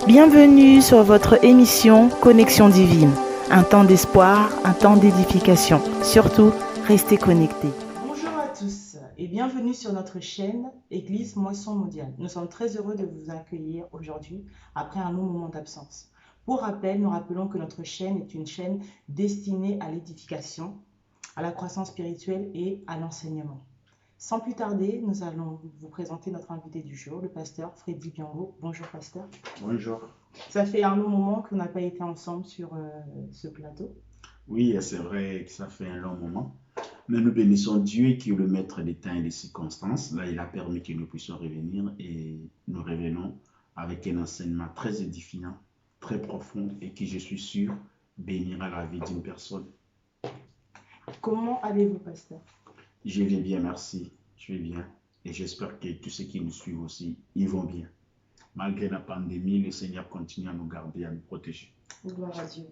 Bienvenue sur votre émission Connexion divine. Un temps d'espoir, un temps d'édification. Surtout, restez connectés. Bonjour à tous et bienvenue sur notre chaîne Église Moisson Mondiale. Nous sommes très heureux de vous accueillir aujourd'hui après un long moment d'absence. Pour rappel, nous rappelons que notre chaîne est une chaîne destinée à l'édification, à la croissance spirituelle et à l'enseignement. Sans plus tarder, nous allons vous présenter notre invité du jour, le pasteur Freddy Biango. Bonjour pasteur. Bonjour. Ça fait un long moment qu'on n'a pas été ensemble sur ce plateau. Oui, c'est vrai que ça fait un long moment, mais nous bénissons Dieu qui est le maître des temps et des circonstances. Là, il a permis que nous puissions revenir et nous revenons avec un enseignement très édifiant, très profond et qui, je suis sûr, bénira la vie d'une personne. Comment allez-vous, pasteur? Je vais bien, merci. Je vais bien et j'espère que tous ceux qui nous suivent aussi, ils vont bien. Malgré la pandémie, le Seigneur continue à nous garder, à nous protéger. Gloire à Dieu.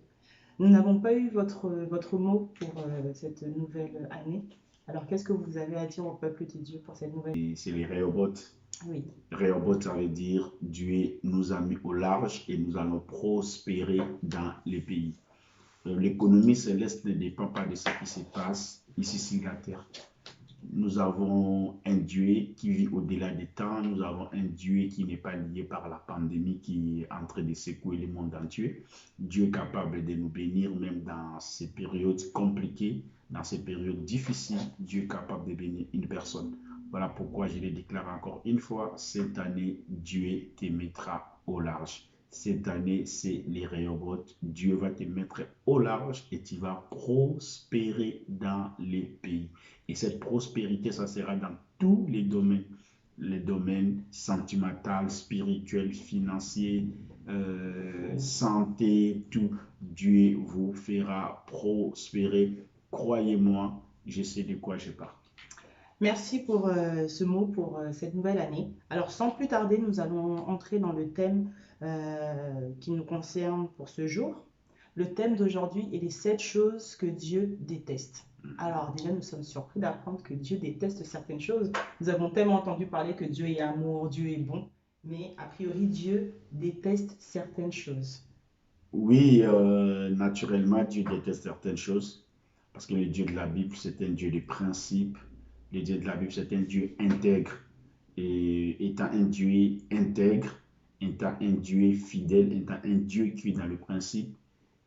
Nous n'avons pas eu votre mot pour cette nouvelle année. Alors, qu'est-ce que vous avez à dire au peuple de Dieu pour cette nouvelle année? C'est les Rehoboth. Oui. Rehoboth, ça veut dire Dieu nous a mis au large et nous allons prospérer dans les pays. L'économie céleste ne dépend pas de ce qui se passe ici sur la terre. Nous avons un Dieu qui vit au-delà des temps. Nous avons un Dieu qui n'est pas lié par la pandémie qui est en train de secouer le monde entier. Dieu est capable de nous bénir même dans ces périodes compliquées, dans ces périodes difficiles. Dieu est capable de bénir une personne. Voilà pourquoi je le déclare encore une fois, cette année, Dieu te mettra au large. Cette année, c'est les Rehoboth. Dieu va te mettre au large et tu vas prospérer dans les pays. Et cette prospérité, ça sera dans tous les domaines sentimentaux, spirituels, financiers, santé, tout. Dieu vous fera prospérer. Croyez-moi, je sais de quoi je parle. Merci pour ce mot, pour cette nouvelle année. Alors, sans plus tarder, nous allons entrer dans le thème qui nous concerne pour ce jour. Le thème d'aujourd'hui est les 7 choses que Dieu déteste. Alors, déjà, nous sommes surpris d'apprendre que Dieu déteste certaines choses. Nous avons tellement entendu parler que Dieu est amour, Dieu est bon, mais a priori, Dieu déteste certaines choses. Oui, naturellement, Dieu déteste certaines choses parce que le Dieu de la Bible, c'est un Dieu de principe. Le Dieu de la Bible, c'est un Dieu intègre. Et étant un Dieu intègre, étant un Dieu fidèle, étant un Dieu qui est dans le principe,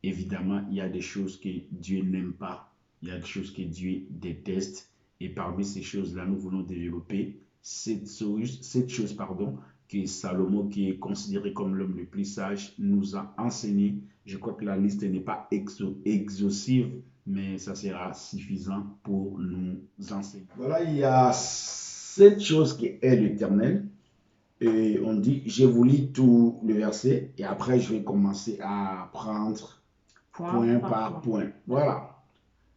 évidemment, il y a des choses que Dieu n'aime pas. Il y a des choses que Dieu déteste. Et parmi ces choses-là, nous voulons développer cette chose, que Salomon, qui est considéré comme l'homme le plus sage, nous a enseigné. Je crois que la liste n'est pas exhaustive, mais ça sera suffisant pour nous enseigner. Voilà, il y a cette chose qui est l'Éternel. Et on dit, je vous lis tout le verset et après je vais commencer à prendre point par point. Voilà.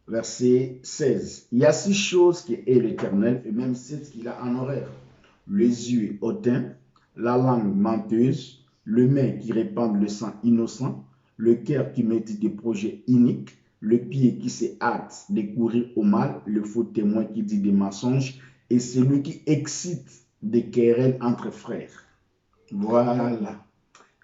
Verset 16. Il y a 6 choses qui est l'Éternel et même 7 qu'il a en horaire. Les yeux hautains, la langue menteuse, le main qui répand le sang innocent, le cœur qui médite des projets iniques, le pied qui se hâte de courir au mal, le faux témoin qui dit des mensonges et celui qui excite des querelles entre frères. Voilà.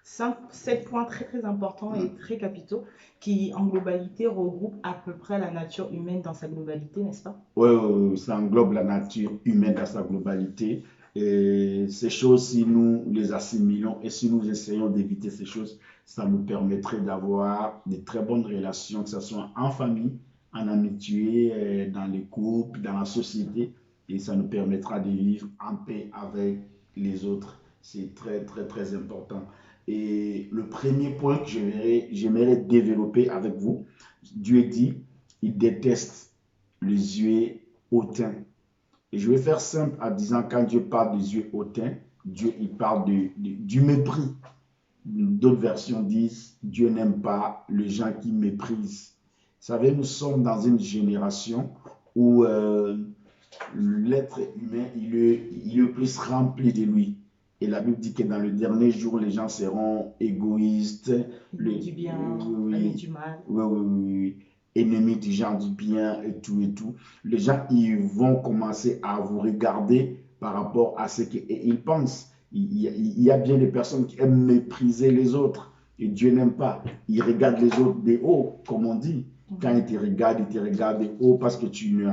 7 points très très importants et très capitaux qui en globalité regroupent à peu près la nature humaine dans sa globalité, n'est-ce pas? Oui, ça englobe la nature humaine dans sa globalité. Et ces choses, si nous les assimilons et si nous essayons d'éviter ces choses, ça nous permettrait d'avoir de très bonnes relations, que ce soit en famille, en amitié, dans les couples, dans la société. Et ça nous permettra de vivre en paix avec les autres. C'est très, très, très important. Et le premier point que j'aimerais développer avec vous, Dieu dit, il déteste les yeux hautains. Et je vais faire simple en disant, quand Dieu parle des yeux hautains, Dieu il parle du mépris. D'autres versions disent, Dieu n'aime pas les gens qui méprisent. Vous savez, nous sommes dans une génération où l'être humain, il est plus rempli de lui. Et la Bible dit que dans le dernier jour, les gens seront égoïstes. Du bien, du mal. Oui. Ennemis du genre du bien et tout et tout. Les gens, ils vont commencer à vous regarder par rapport à ce qu'ils pensent. Il y a bien des personnes qui aiment mépriser les autres. Et Dieu n'aime pas. Il regarde les autres des hauts, comme on dit. Quand il te regarde des hauts parce que tu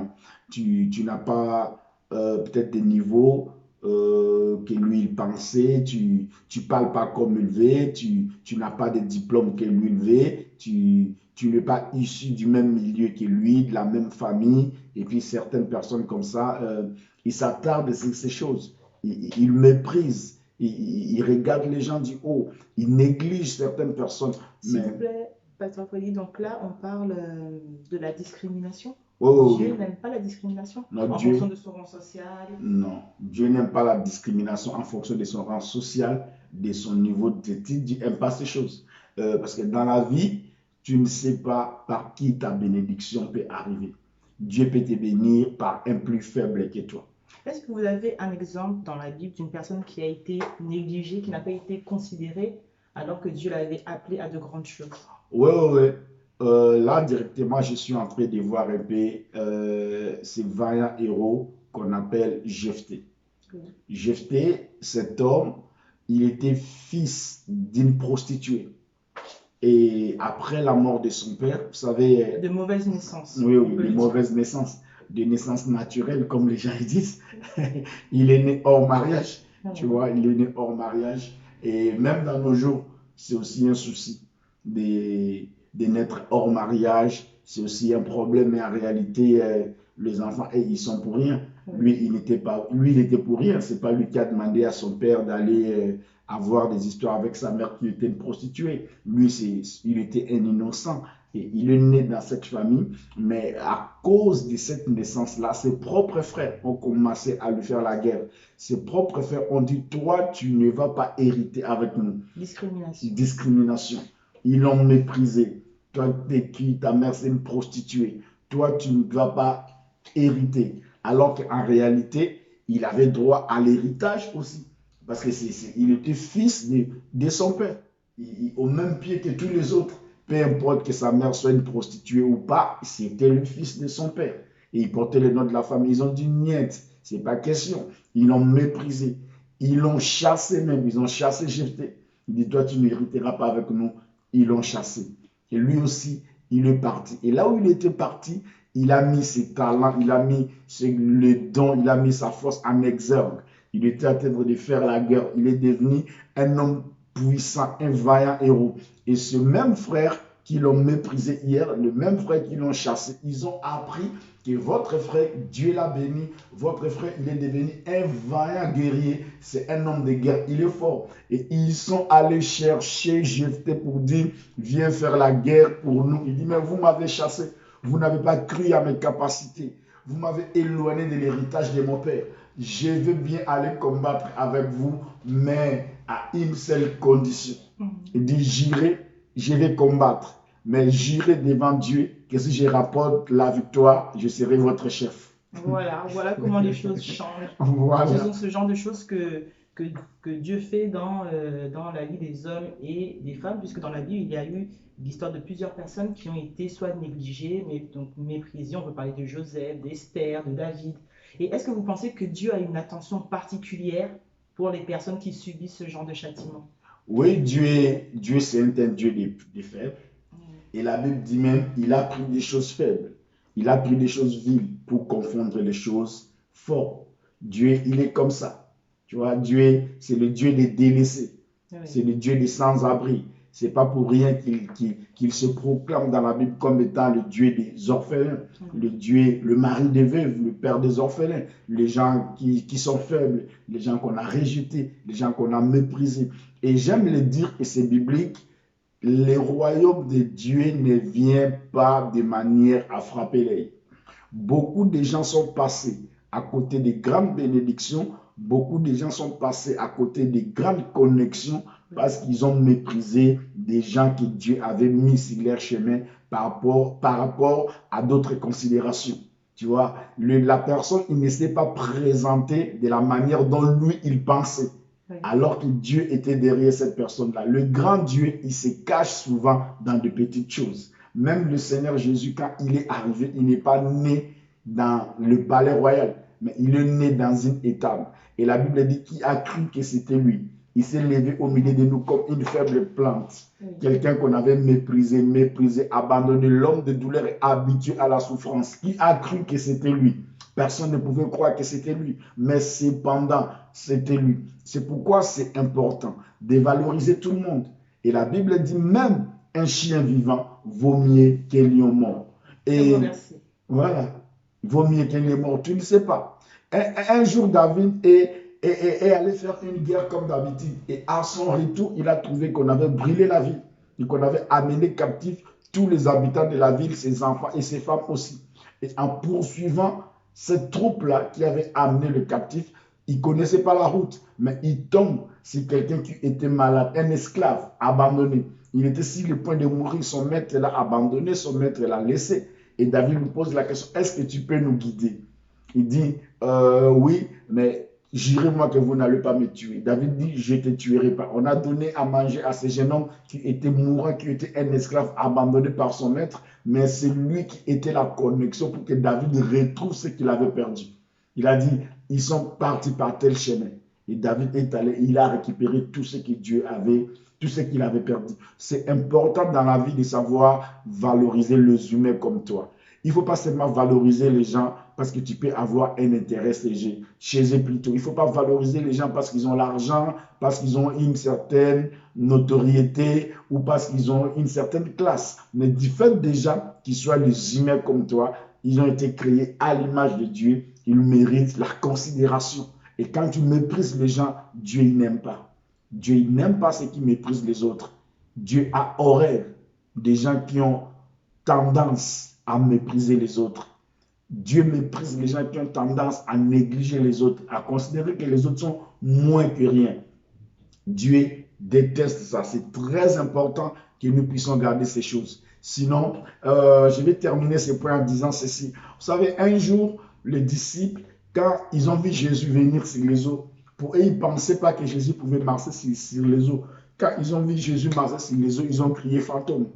n'as pas peut-être des niveaux que lui il pensait, tu parles pas comme il veut, tu n'as pas de diplôme que lui il veut, tu n'es pas issu du même milieu que lui, de la même famille, et puis certaines personnes comme ça, ils s'attardent sur ces choses, ils méprisent, ils regardent les gens du haut, ils négligent certaines personnes. S'il vous plaît, Pasteur Freddy, donc là, on parle de la discrimination. Oh, Dieu n'aime pas la discrimination non, en fonction de son rang social. Non, Dieu n'aime pas la discrimination en fonction de son rang social, de son niveau d'études. Dieu n'aime pas ces choses. Parce que dans la vie, tu ne sais pas par qui ta bénédiction peut arriver. Dieu peut te bénir par un plus faible que toi. Est-ce que vous avez un exemple dans la Bible d'une personne qui a été négligée, qui n'a pas été considérée alors que Dieu l'avait appelée à de grandes choses? Oui, oui, oui. Là, directement, je suis en train de voir un peu ces vaillants héros qu'on appelle Jephthé. Oui. Jephthé, cet homme, il était fils d'une prostituée. Et après la mort de son père, vous savez... De mauvaise naissance. Oui, oui, de mauvaise naissance. De naissance naturelle, comme les gens disent. Il est né hors mariage. Tu vois, il est né hors mariage. Et même dans nos jours, c'est aussi un souci de naître hors mariage. C'est aussi un problème. Mais en réalité, les enfants, ils sont pour rien. Lui, il était pour rien. C'est pas lui qui a demandé à son père d'aller avoir des histoires avec sa mère qui était une prostituée. Lui, il était un innocent. Et il est né dans cette famille, mais à cause de cette naissance-là, ses propres frères ont commencé à lui faire la guerre. Ses propres frères ont dit, toi, tu ne vas pas hériter avec nous. Discrimination. Discrimination. Ils l'ont méprisé. Toi, t'es qui? Ta mère, c'est une prostituée. Toi, tu ne vas pas hériter. Alors qu'en réalité, il avait droit à l'héritage aussi. Parce qu'il était fils de son père. Au même pied que tous les autres. Peu importe que sa mère soit une prostituée ou pas, c'était le fils de son père. Et il portait le nom de la famille. Ils ont dit niet, c'est pas question. Ils l'ont méprisé. Ils l'ont chassé même. Ils ont chassé Jephthé. Il dit, toi, tu n'hériteras pas avec nous. Ils l'ont chassé. Et lui aussi, il est parti. Et là où il était parti, il a mis ses talents, il a mis le don, il a mis sa force en exergue. Il était en train de faire la guerre. Il est devenu un homme puissant, un vaillant héros. Et ce même frère qui l'ont méprisé hier, le même frère qui l'ont chassé, ils ont appris que votre frère, Dieu l'a béni, votre frère, il est devenu un vaillant guerrier, c'est un homme de guerre, il est fort. Et ils sont allés chercher Jephthé pour dire, viens faire la guerre pour nous. Il dit, mais vous m'avez chassé, vous n'avez pas cru à mes capacités, vous m'avez éloigné de l'héritage de mon père. Je veux bien aller combattre avec vous, mais à une seule condition. Il dit, je vais combattre, mais j'irai devant Dieu que si je rapporte la victoire, je serai votre chef. Voilà comment les choses changent. Voilà. Ce sont ce genre de choses que Dieu fait dans la vie des hommes et des femmes, puisque dans la Bible, il y a eu l'histoire de plusieurs personnes qui ont été soit négligées, mais donc méprisées. On peut parler de Joseph, d'Esther, de David. Et est-ce que vous pensez que Dieu a une attention particulière pour les personnes qui subissent ce genre de châtiment? Oui, Dieu c'est un Dieu des faibles. Et la Bible dit même, il a pris des choses faibles. Il a pris des choses viles pour confondre les choses fortes. Dieu, il est comme ça. Tu vois, Dieu, c'est le Dieu des délaissés. Oui. C'est le Dieu des sans-abri. C'est pas pour rien qu'il se proclame dans la Bible comme étant le Dieu des orphelins, le mari des veuves, le père des orphelins, les gens qui sont faibles, les gens qu'on a rejetés, les gens qu'on a méprisés. Et j'aime le dire, et c'est biblique, le royaume de Dieu ne vient pas de manière à frapper l'œil. Beaucoup de gens sont passés à côté des grandes bénédictions, beaucoup de gens sont passés à côté des grandes connexions parce qu'ils ont méprisé des gens que Dieu avait mis sur leur chemin par rapport à d'autres considérations. Tu vois, la personne, il ne s'est pas présenté de la manière dont lui, il pensait. Alors que Dieu était derrière cette personne-là. Le grand Dieu, il se cache souvent dans de petites choses. Même le Seigneur Jésus, quand il est arrivé, il n'est pas né dans le palais royal, mais il est né dans une étable. Et la Bible dit qu'il a cru que c'était lui. Il s'est levé au milieu de nous comme une faible plante. Quelqu'un qu'on avait méprisé, abandonné. L'homme de douleur est habitué à la souffrance. Il a cru que c'était lui. Personne ne pouvait croire que c'était lui. Mais cependant, c'était lui. C'est pourquoi c'est important de valoriser tout le monde. Et la Bible dit même un chien vivant vaut mieux qu'un lion mort. Et voilà, vaut mieux qu'un lion mort. Tu ne sais pas. Un jour, David est allé faire une guerre comme d'habitude. Et à son retour, il a trouvé qu'on avait brûlé la ville et qu'on avait amené captifs tous les habitants de la ville, ses enfants et ses femmes aussi. Et en poursuivant cette troupe-là qui avait amené le captif, il ne connaissait pas la route, mais il tombe sur quelqu'un qui était malade, un esclave abandonné. Il était sur le point de mourir, son maître l'a abandonné, son maître l'a laissé. Et David lui pose la question, est-ce que tu peux nous guider? Il dit, oui, mais jurez-moi que vous n'allez pas me tuer. David dit, je ne te tuerai pas. On a donné à manger à ce jeune homme qui était mourant, qui était un esclave abandonné par son maître, mais c'est lui qui était la connexion pour que David retrouve ce qu'il avait perdu. Il a dit, ils sont partis par tel chemin. Et David est allé, il a récupéré tout ce que Dieu avait, tout ce qu'il avait perdu. C'est important dans la vie de savoir valoriser les humains comme toi. Il ne faut pas seulement valoriser les gens parce que tu peux avoir un intérêt chez eux plutôt. Il ne faut pas valoriser les gens parce qu'ils ont l'argent, parce qu'ils ont une certaine notoriété ou parce qu'ils ont une certaine classe. Mais du fait des gens qui soient les humains comme toi, ils ont été créés à l'image de Dieu. Ils méritent la considération. Et quand tu méprises les gens, Dieu n'aime pas. Dieu n'aime pas ceux qui méprisent les autres. Dieu a horreur des gens qui ont tendance à mépriser les autres. Dieu méprise les gens qui ont tendance à négliger les autres, à considérer que les autres sont moins que rien. Dieu déteste ça. C'est très important que nous puissions garder ces choses. Sinon, je vais terminer ce point en disant ceci. Vous savez, un jour, les disciples, quand ils ont vu Jésus venir sur les eaux, pour eux, ils ne pensaient pas que Jésus pouvait marcher sur les eaux. Quand ils ont vu Jésus marcher sur les eaux, ils ont crié fantôme.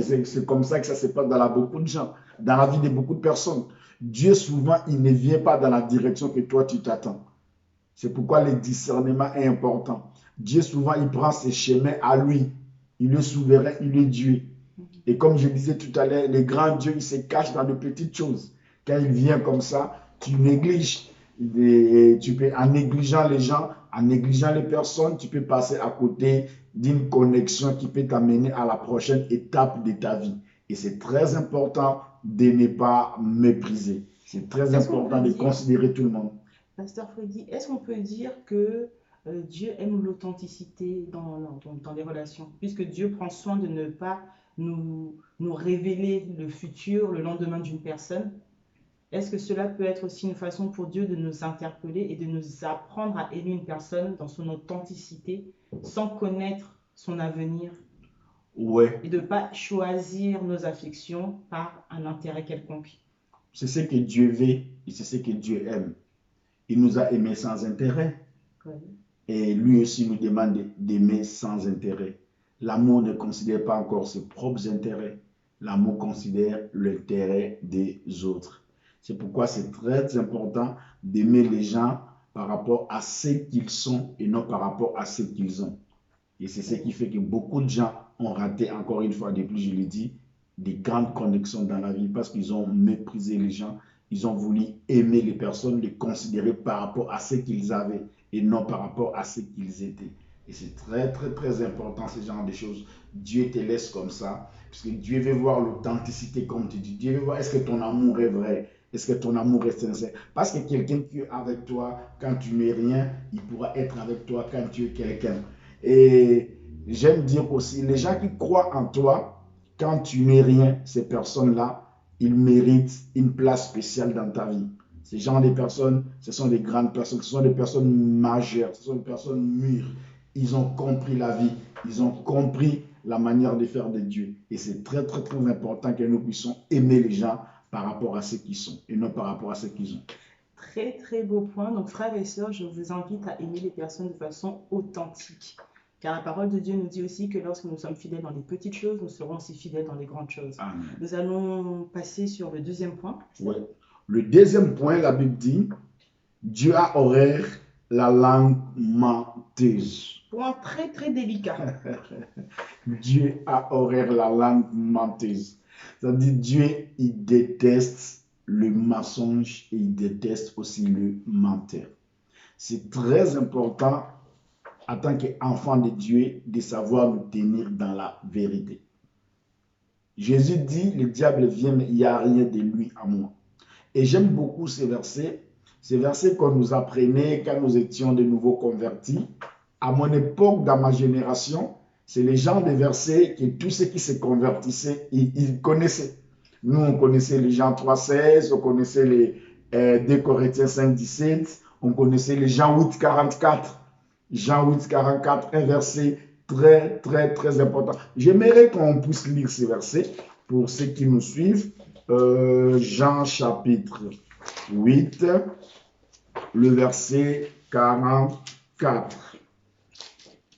C'est comme ça que ça se passe dans beaucoup de gens, dans la vie de beaucoup de personnes. Dieu, souvent, il ne vient pas dans la direction que toi, tu t'attends. C'est pourquoi le discernement est important. Dieu, souvent, il prend ses chemins à lui. Il est souverain, il est Dieu. Et comme je disais tout à l'heure, le grand Dieu, il se cache dans de petites choses. Quand il vient comme ça, tu négliges. En négligeant les gens, en négligeant les personnes, tu peux passer à côté d'une connexion qui peut t'amener à la prochaine étape de ta vie. Et c'est très important de ne pas mépriser. C'est très important de considérer tout le monde. Pasteur Freddy, est-ce qu'on peut dire que Dieu aime l'authenticité dans les relations, puisque Dieu prend soin de ne pas nous révéler le futur, le lendemain d'une personne? Est-ce que cela peut être aussi une façon pour Dieu de nous interpeller et de nous apprendre à aimer une personne dans son authenticité sans connaître son avenir? Ouais. Et de ne pas choisir nos affections par un intérêt quelconque. C'est ce que Dieu veut et c'est ce que Dieu aime. Il nous a aimés sans intérêt. Oui. Et lui aussi nous demande d'aimer sans intérêt. L'amour ne considère pas encore ses propres intérêts. L'amour considère l'intérêt des autres. C'est pourquoi c'est très important d'aimer les gens par rapport à ce qu'ils sont et non par rapport à ce qu'ils ont. Et c'est ce qui fait que beaucoup de gens ont raté, encore une fois, de plus, je le dis, des grandes connexions dans la vie parce qu'ils ont méprisé les gens. Ils ont voulu aimer les personnes, les considérer par rapport à ce qu'ils avaient et non par rapport à ce qu'ils étaient. Et c'est très, très, très important, ce genre de choses. Dieu te laisse comme ça, parce que Dieu veut voir l'authenticité, comme tu dis. Dieu veut voir, est-ce que ton amour est vrai? Est-ce que ton amour est sincère? Parce que quelqu'un qui est avec toi quand tu n'es rien, il pourra être avec toi quand tu es quelqu'un. Et j'aime dire aussi, les gens qui croient en toi, quand tu n'es rien, ces personnes-là, ils méritent une place spéciale dans ta vie. Ces gens de personnes, ce sont des grandes personnes, ce sont des personnes majeures, ce sont des personnes mûres. Ils ont compris la vie, ils ont compris la manière de faire de Dieu. Et c'est très, très, très important que nous puissions aimer les gens par rapport à ce qu'ils sont et non par rapport à ce qu'ils ont. Très, très beau point. Donc, frères et sœurs, je vous invite à aimer les personnes de façon authentique. Car la parole de Dieu nous dit aussi que lorsque nous sommes fidèles dans les petites choses, nous serons aussi fidèles dans les grandes choses. Amen. Nous allons passer sur le deuxième point. Ouais. Le deuxième point, la Bible dit, Dieu a horreur la langue menteuse. Point très très délicat. Dieu a horreur la langue menteuse. C'est-à-dire Dieu, il déteste le mensonge et il déteste aussi le menteur. C'est très important en tant qu'enfant de Dieu de savoir nous tenir dans la vérité. Jésus dit, le diable vient, mais il n'y a rien de lui à moi. Et j'aime beaucoup ces versets qu'on nous apprenait quand nous étions de nouveau convertis. À mon époque, dans ma génération, c'est les genres de versets que tous ceux qui se convertissaient, ils connaissaient. Nous, on connaissait les Jean 3,16, on connaissait les 2 Corinthiens 5,17, on connaissait les Jean 8,44. Jean 8,44, un verset très, très, très important. J'aimerais qu'on puisse lire ces versets pour ceux qui nous suivent. Jean chapitre 8, le verset 44.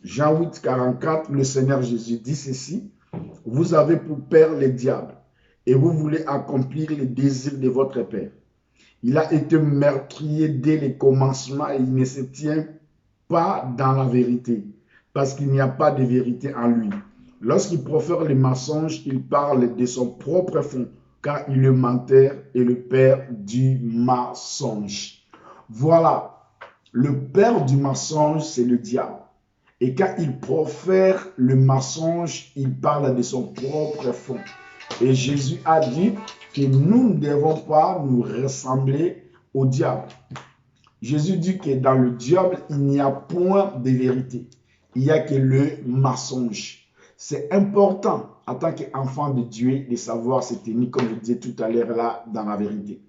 Jean 8, 44, le Seigneur Jésus dit ceci: vous avez pour père le diable et vous voulez accomplir les désirs de votre père. Il a été meurtrier dès le commencement et il ne se tient pas dans la vérité, parce qu'il n'y a pas de vérité en lui. Lorsqu'il profère les mensonges, il parle de son propre fond, car il est menteur et le père du mensonge. Voilà, le père du mensonge, c'est le diable. Et quand il profère le mensonge, il parle de son propre fond. Et Jésus a dit que nous ne devons pas nous ressembler au diable. Jésus dit que dans le diable, il n'y a point de vérité. Il n'y a que le mensonge. C'est important, en tant qu'enfant de Dieu, de savoir se tenir, comme je disais tout à l'heure, là, dans la vérité.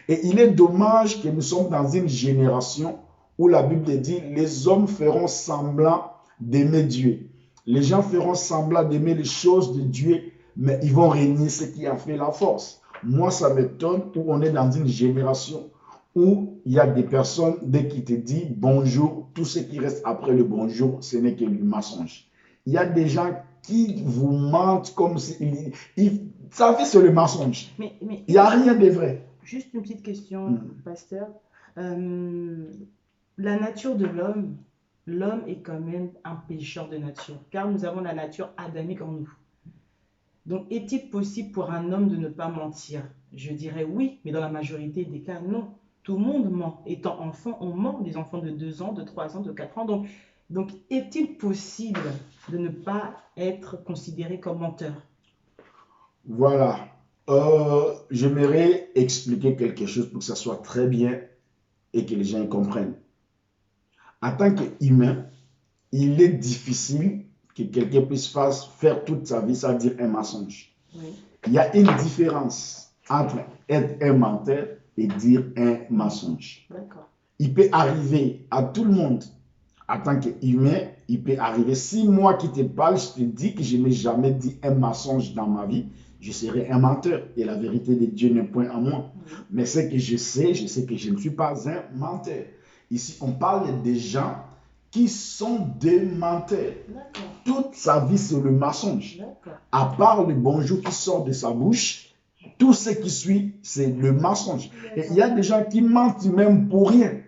Et il est dommage que nous sommes dans une génération où la Bible dit « les hommes feront semblant d'aimer Dieu ». Les gens feront semblant d'aimer les choses de Dieu, mais ils vont régner ce qui a fait la force. Moi, ça m'étonne où on est dans une génération où il y a des personnes, dès qu'ils te disent bonjour, tout ce qui reste après le bonjour, ce n'est que du mensonge. Il y a des gens qui vous mentent comme si... ça fait c'est le mensonge. Mais, il n'y a rien de vrai. Juste une petite question, pasteur. La nature de l'homme, l'homme est quand même un pécheur de nature, car nous avons la nature adamique en nous. Donc, est-il possible pour un homme de ne pas mentir? Je dirais oui, mais dans la majorité des cas, non. Tout le monde ment. Étant enfant, on ment, des enfants de 2 ans, de 3 ans, de 4 ans. Donc est-il possible de ne pas être considéré comme menteur? Voilà. J'aimerais expliquer quelque chose pour que ça soit très bien et que les gens comprennent. En tant qu'humain, il est difficile que quelqu'un puisse faire toute sa vie, ça veut dire un mensonge. Oui. Il y a une différence entre être un menteur et dire un mensonge. Il peut arriver à tout le monde, en tant qu'humain, il peut arriver. Si moi qui te parle, je te dis que je n'ai jamais dit un mensonge dans ma vie, je serai un menteur et la vérité de Dieu n'est point en moi. Mais ce que je sais que je ne suis pas un menteur. Ici, on parle des gens qui sont des menteurs. Toute sa vie, c'est le mensonge. À part le bonjour qui sort de sa bouche, tout ce qui suit, c'est le mensonge. Et il y a des gens qui mentent même pour rien.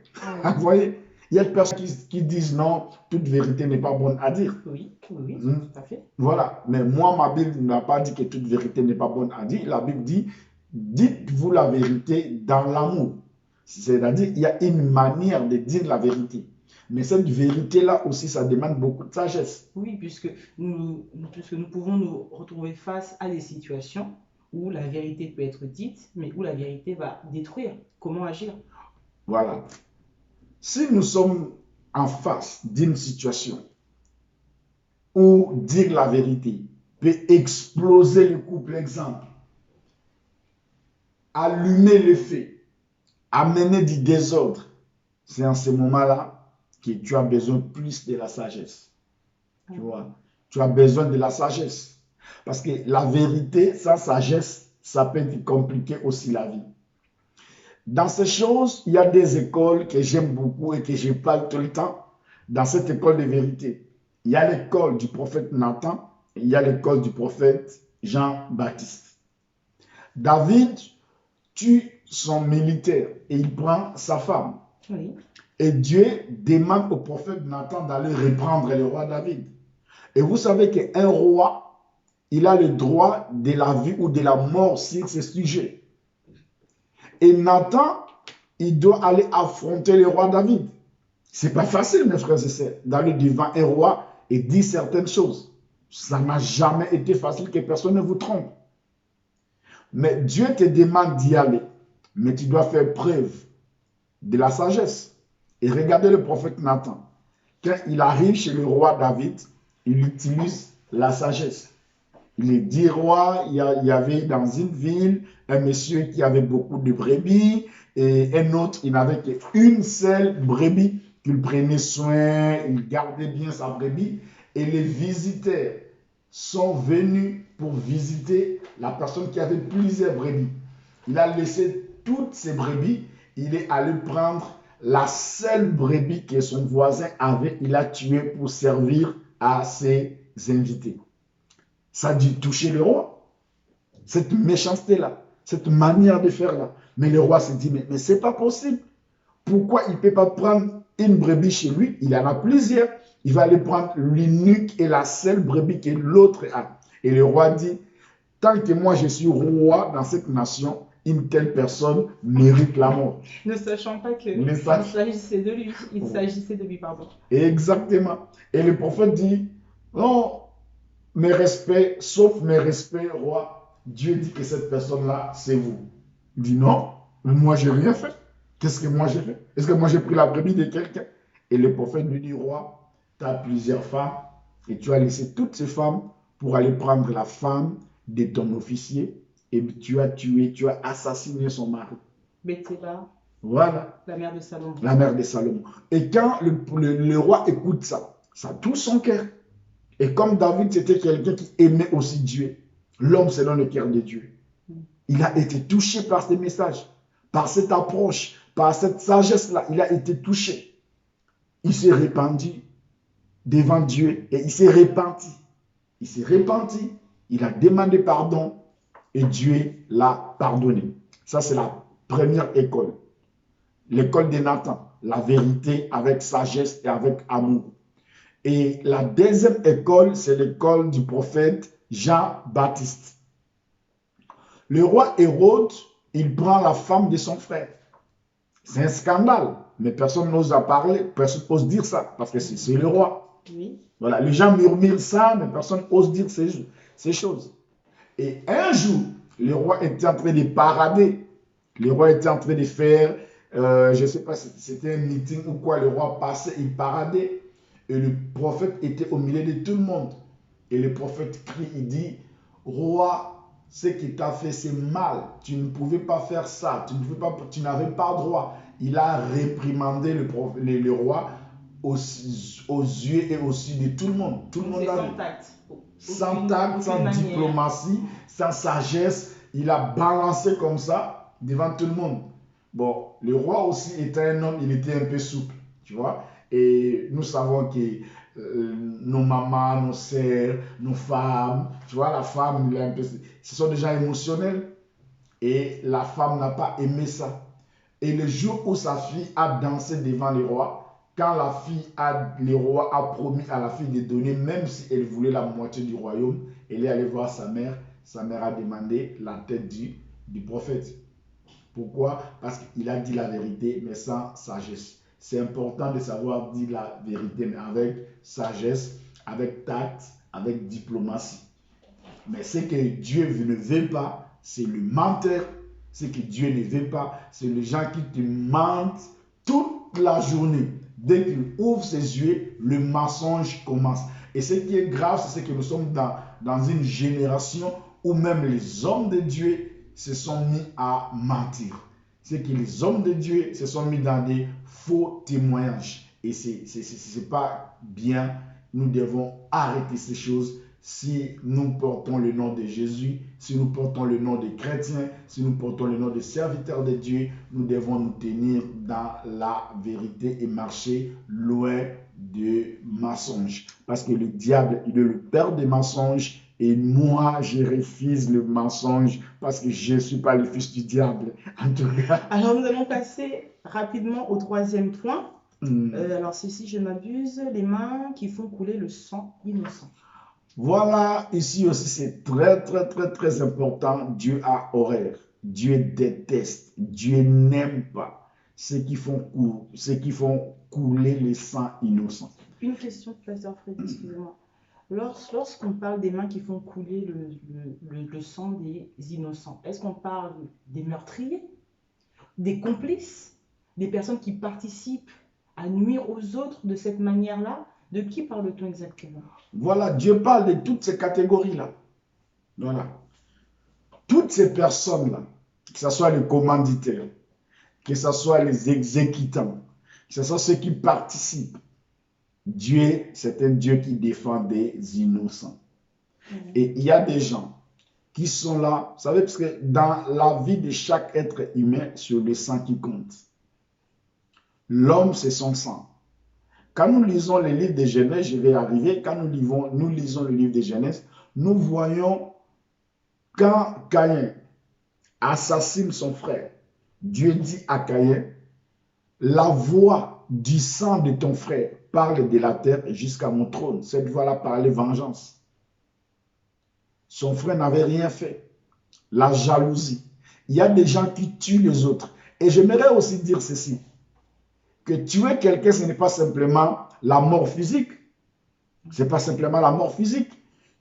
Vous voyez, il y a des personnes qui disent non, toute vérité n'est pas bonne à dire. Oui, tout à fait. Voilà, mais moi, ma Bible n'a pas dit que toute vérité n'est pas bonne à dire. La Bible dit, dites-vous la vérité dans l'amour. C'est-à-dire, il y a une manière de dire la vérité. Mais cette vérité-là aussi, ça demande beaucoup de sagesse. Oui, puisque nous pouvons nous retrouver face à des situations où la vérité peut être dite, mais où la vérité va détruire. Comment agir? Voilà. Si nous sommes en face d'une situation où dire la vérité peut exploser le couple, exemple, allumer le feu, amener du désordre, c'est en ce moment-là que tu as besoin plus de la sagesse. Tu vois, tu as besoin de la sagesse. Parce que la vérité, sans sagesse, ça peut compliquer aussi la vie. Dans ces choses, il y a des écoles que j'aime beaucoup et que je parle tout le temps. Dans cette école de vérité, il y a l'école du prophète Nathan et il y a l'école du prophète Jean-Baptiste. David tue son militaire et il prend sa femme. Oui. Et Dieu demande au prophète Nathan d'aller reprendre le roi David. Et vous savez qu'un roi, il a le droit de la vie ou de la mort sur ce sujet. Et Nathan, il doit aller affronter le roi David. C'est pas facile, mes frères et sœurs, d'aller devant un roi et dire certaines choses. Ça n'a jamais été facile, que personne ne vous trompe. Mais Dieu te demande d'y aller. Mais tu dois faire preuve de la sagesse. Et regardez le prophète Nathan. Quand il arrive chez le roi David, il utilise la sagesse. Il est dit roi, il y avait dans une ville un monsieur qui avait beaucoup de brebis et un autre, il n'avait qu'une seule brebis qu'il prenait soin, il gardait bien sa brebis. Et les visiteurs sont venus pour visiter la personne qui avait plusieurs brebis. Il a laissé toutes ses brebis, il est allé prendre la seule brebis que son voisin avait, il a tué pour servir à ses invités. Ça a dû toucher le roi, cette méchanceté-là, cette manière de faire-là. Mais le roi s'est dit, mais ce n'est pas possible. Pourquoi il ne peut pas prendre une brebis chez lui? Il en a plusieurs. Il va aller prendre l'unique et la seule brebis que l'autre a. Et le roi dit, tant que moi je suis roi dans cette nation, une telle personne mérite la mort. Ne sachant pas qu'il s'agissait de lui. Il s'agissait de lui, pardon. Exactement. Et le prophète dit, non, mes respects, sauf mes respects, roi, Dieu dit que cette personne-là, c'est vous. Il dit non, mais moi, je n'ai rien fait. Qu'est-ce que moi j'ai fait? Est-ce que moi j'ai pris la brebis de quelqu'un? Et le prophète lui dit, roi, tu as plusieurs femmes et tu as laissé toutes ces femmes pour aller prendre la femme de ton officier et tu as tué, tu as assassiné son mari. Bathsheba. Voilà. La mère de Salomon. La mère de Salomon. Et quand le roi écoute ça, ça touche son cœur. Et comme David, c'était quelqu'un qui aimait aussi Dieu, l'homme selon le cœur de Dieu, il a été touché par ces messages, par cette approche, par cette sagesse-là. Il a été touché. Il s'est répandu devant Dieu et il s'est repenti. Il s'est repenti, il a demandé pardon et Dieu l'a pardonné. Ça, c'est la première école. L'école de Nathan, la vérité avec sagesse et avec amour. Et la deuxième école, c'est l'école du prophète Jean-Baptiste. Le roi Hérode, il prend la femme de son frère. C'est un scandale, mais personne n'ose en parler, personne n'ose dire ça, parce que c'est le roi. Oui. Voilà, les gens murmurent ça, mais personne n'ose dire ces choses. Et un jour, le roi était en train de parader. Le roi était en train de faire, je ne sais pas si c'était un meeting ou quoi, le roi passait, il paradait. Et le prophète était au milieu de tout le monde. Et le prophète crie, il dit, roi, ce qui t'a fait, c'est mal. Tu ne pouvais pas faire ça. Tu n'avais pas droit. Il a réprimandé le roi aux yeux et aux yeux de tout le monde. Tout le monde a vu. Sans tact, sans diplomatie, sans sagesse. Il a balancé comme ça devant tout le monde. Bon, le roi aussi était un homme, il était un peu souple, tu vois. Et nous savons que nos mamans, nos sœurs, nos femmes, tu vois, la femme, ce sont des gens émotionnels. Et la femme n'a pas aimé ça. Et le jour où sa fille a dansé devant le roi, quand le roi a promis à la fille de donner, même si elle voulait la moitié du royaume, elle est allée voir sa mère. Sa mère a demandé la tête du prophète. Pourquoi? Parce qu'il a dit la vérité, mais sans sagesse. C'est important de savoir dire la vérité, mais avec sagesse, avec tact, avec diplomatie. Mais ce que Dieu ne veut pas, c'est le menteur. Ce que Dieu ne veut pas, c'est les gens qui te mentent toute la journée. Dès qu'il ouvre ses yeux, le mensonge commence. Et ce qui est grave, c'est que nous sommes dans une génération où même les hommes de Dieu se sont mis à mentir. C'est que les hommes de Dieu se sont mis dans des faux témoignages. Et ce n'est pas bien. Nous devons arrêter ces choses. Si nous portons le nom de Jésus, si nous portons le nom des chrétiens, si nous portons le nom des serviteurs de Dieu, nous devons nous tenir dans la vérité et marcher loin de mensonges. Parce que le diable, il est le père des mensonges Et moi, je refuse le mensonge parce que je ne suis pas le fils du diable. En tout cas. Alors, nous allons passer rapidement au troisième point. Alors, c'est, si je m'abuse, les mains qui font couler le sang innocent. Voilà, ici aussi, c'est très, très, très, très important. Dieu a horreur. Dieu déteste. Dieu n'aime pas ceux qui font couler le sang innocent. Une question, pasteur Fred, excusez-moi. Lorsqu'on parle des mains qui font couler le sang des innocents, est-ce qu'on parle des meurtriers, des complices, des personnes qui participent à nuire aux autres de cette manière-là? De qui parle-t-on exactement? Voilà, Dieu parle de toutes ces catégories-là. Voilà. Toutes ces personnes-là, que ce soit les commanditaires, que ce soit les exécutants, que ce soit ceux qui participent, Dieu, c'est un Dieu qui défend des innocents. Et il y a des gens qui sont là, vous savez, parce que dans la vie de chaque être humain, c'est le sang qui compte. L'homme, c'est son sang. Quand nous lisons le livre de Genèse, je vais arriver, quand nous lisons le livre de Genèse, nous voyons quand Caïn assassine son frère, Dieu dit à Caïn, la voix du sang de ton frère parle de la terre jusqu'à mon trône. Cette voix-là parlait vengeance. Son frère n'avait rien fait. La jalousie. Il y a des gens qui tuent les autres. Et j'aimerais aussi dire ceci, que tuer quelqu'un, ce n'est pas simplement la mort physique. Ce n'est pas simplement la mort physique.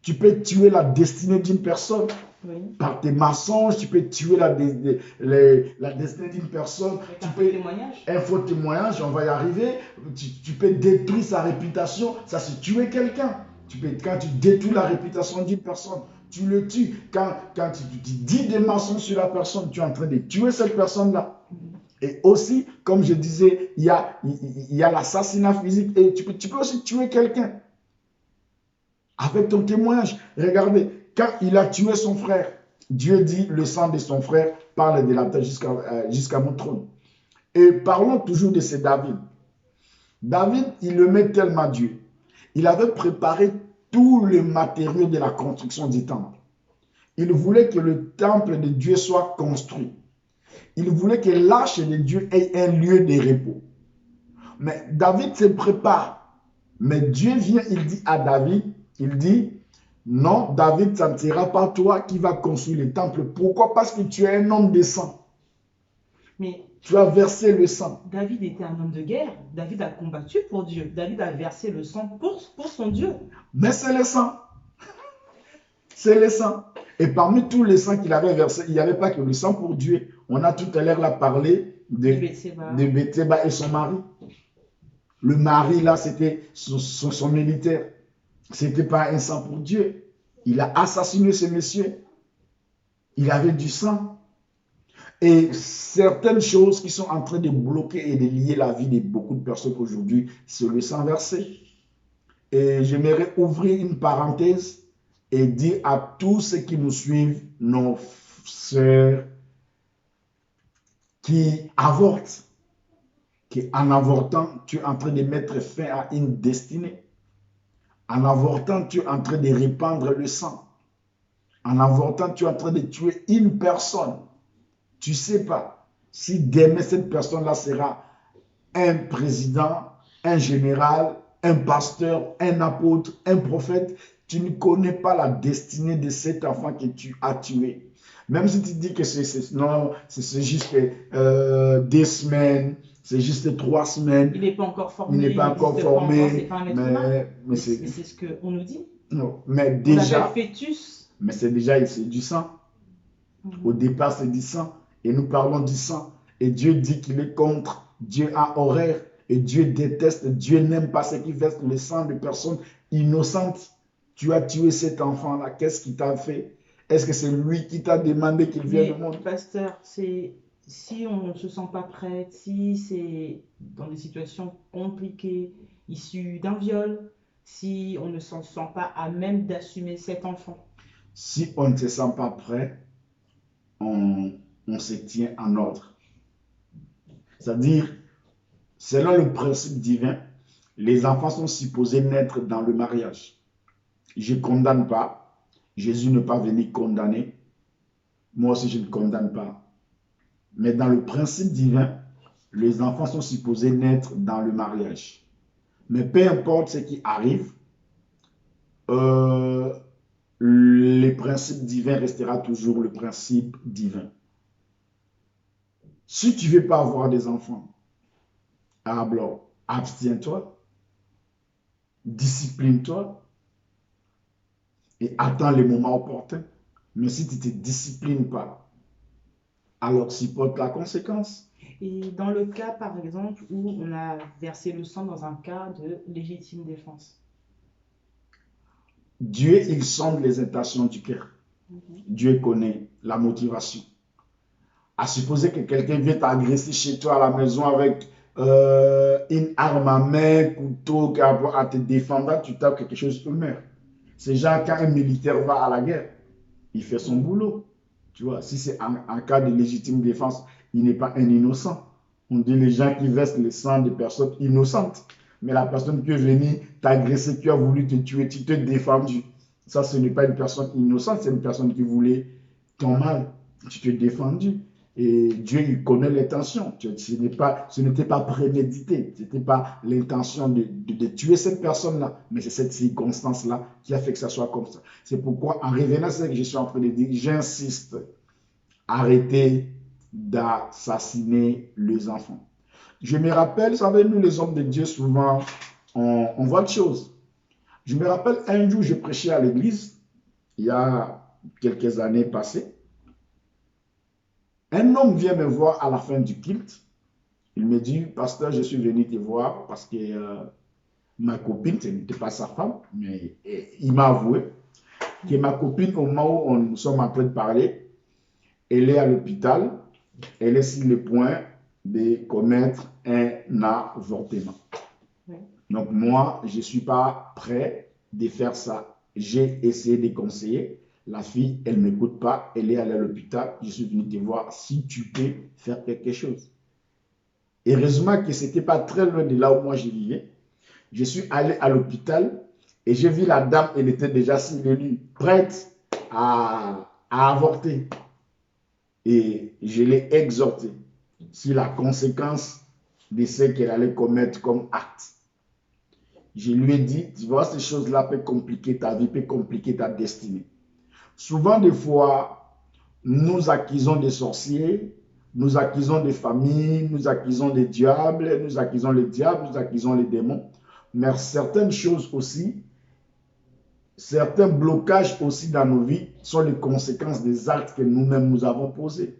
Tu peux tuer la destinée d'une personne. Oui. Par tes mensonges, tu peux tuer la destinée d'une personne. Un faux témoignage, on va y arriver. Tu peux détruire sa réputation. Ça, c'est tuer quelqu'un. Quand tu détruis la réputation d'une personne, tu le tues. Quand tu dis des mensonges sur la personne, tu es en train de tuer cette personne-là. Et aussi, comme je disais, il y a l'assassinat physique. Et tu peux aussi tuer quelqu'un avec ton témoignage. Regardez, quand il a tué son frère, Dieu dit, le sang de son frère parle de la terre jusqu'à mon trône. Et parlons toujours de ce David. David, il aimait tellement Dieu. Il avait préparé tous les matériaux de la construction du temple. Il voulait que le temple de Dieu soit construit. Il voulait que l'arche de Dieu ait un lieu de repos. Mais David se prépare. Mais Dieu vient, il dit à David, il dit, non, David, ça ne sera pas toi qui vas construire le temple. Pourquoi? Parce que tu es un homme de sang. Mais tu as versé le sang. David était un homme de guerre. David a combattu pour Dieu. David a versé le sang pour son Dieu. Mais c'est le sang. C'est le sang. Et parmi tous les sangs qu'il avait versé, il n'y avait pas que le sang pour Dieu. On a tout à l'heure là parlé de Bathsheba et son mari. Le mari là, c'était son militaire. Ce n'était pas un sang pour Dieu. Il a assassiné ce monsieur. Il avait du sang. Et certaines choses qui sont en train de bloquer et de lier la vie de beaucoup de personnes aujourd'hui, c'est le sang versé. Et j'aimerais ouvrir une parenthèse et dire à tous ceux qui nous suivent, nos sœurs qui avortent, qu'en avortant, tu es en train de mettre fin à une destinée. En avortant, tu es en train de répandre le sang. En avortant, tu es en train de tuer une personne. Tu ne sais pas si demain, cette personne-là sera un président, un général, un pasteur, un apôtre, un prophète. Tu ne connais pas la destinée de cet enfant que tu as tué. Même si tu dis que c'est juste 2 semaines, c'est juste 3 semaines. Il n'est pas encore formé. Il n'est pas encore formé. C'est pas un être humain. Mais c'est ce qu'on nous dit. Non, mais déjà. Fœtus. Mais c'est déjà c'est du sang. Au départ, c'est du sang. Et nous parlons du sang. Et Dieu dit qu'il est contre. Dieu a horreur. Et Dieu déteste. Dieu n'aime pas ceux qui versent le sang de personnes innocentes. Tu as tué cet enfant-là. Qu'est-ce qu'il t'a fait? Est-ce que c'est lui qui t'a demandé qu'il vienne au monde? Pasteur, si on ne se sent pas prête, si c'est dans des situations compliquées, issues d'un viol, si on ne s'en sent pas à même d'assumer cet enfant. Si on ne se sent pas prêt, on se tient en ordre. C'est-à-dire, selon le principe divin, les enfants sont supposés naître dans le mariage. Je ne condamne pas, Jésus n'est pas venu condamner. Moi aussi, je ne condamne pas. Mais dans le principe divin, les enfants sont supposés naître dans le mariage. Mais peu importe ce qui arrive, le principe divin restera toujours le principe divin. Si tu ne veux pas avoir des enfants, alors abstiens-toi, discipline-toi et attends le moment opportun. Mais si tu ne te disciplines pas, alors supporte la conséquence. Et dans le cas, par exemple, où on a versé le sang dans un cas de légitime défense. Dieu, il sonde les intentions du cœur. Dieu connaît la motivation. À supposer que quelqu'un vient t'agresser chez toi à la maison avec une arme à main, couteau, à te défendre, tu tapes quelque chose, tu meurs. C'est genre quand un militaire va à la guerre, il fait son boulot. Tu vois, si c'est en cas de légitime défense, il n'est pas un innocent. On dit les gens qui versent le sang de personnes innocentes. Mais la personne qui est venue t'agresser, qui a voulu te tuer, tu t'es défendu. Ça, ce n'est pas une personne innocente, c'est une personne qui voulait ton mal. Tu t'es défendu. Et Dieu, il connaît l'intention. Ce n'était pas prémédité. Ce n'était pas l'intention de tuer cette personne-là. Mais c'est cette circonstance-là qui a fait que ça soit comme ça. C'est pourquoi, en revenant à ce que je suis en train de dire, j'insiste. Arrêtez d'assassiner les enfants. Je me rappelle, vous savez, nous les hommes de Dieu, souvent, on voit des choses. Je me rappelle un jour, je prêchais à l'église, il y a quelques années passées. Un homme vient me voir à la fin du culte. Il me dit, pasteur, je suis venu te voir parce que ma copine, ce n'était pas sa femme, mais il m'a avoué que ma copine, au moment où nous sommes en train de parler, elle est à l'hôpital, elle est sur le point de commettre un avortement. Oui. Donc moi, je ne suis pas prêt de faire ça. J'ai essayé de conseiller. La fille, elle ne m'écoute pas, elle est allée à l'hôpital. Je suis venu te voir si tu peux faire quelque chose. Heureusement que ce n'était pas très loin de là où moi je vivais. Je suis allé à l'hôpital et j'ai vu la dame, elle était déjà sur le lit, prête à avorter. Et je l'ai exhortée sur la conséquence de ce qu'elle allait commettre comme acte. Je lui ai dit, tu vois, ces choses-là peuvent compliquer ta vie, peuvent compliquer ta destinée. Souvent, des fois, nous accusons des sorciers, nous accusons des familles, nous accusons des diables, nous accusons les diables, nous accusons les démons. Mais certaines choses aussi, certains blocages aussi dans nos vies sont les conséquences des actes que nous-mêmes nous avons posés.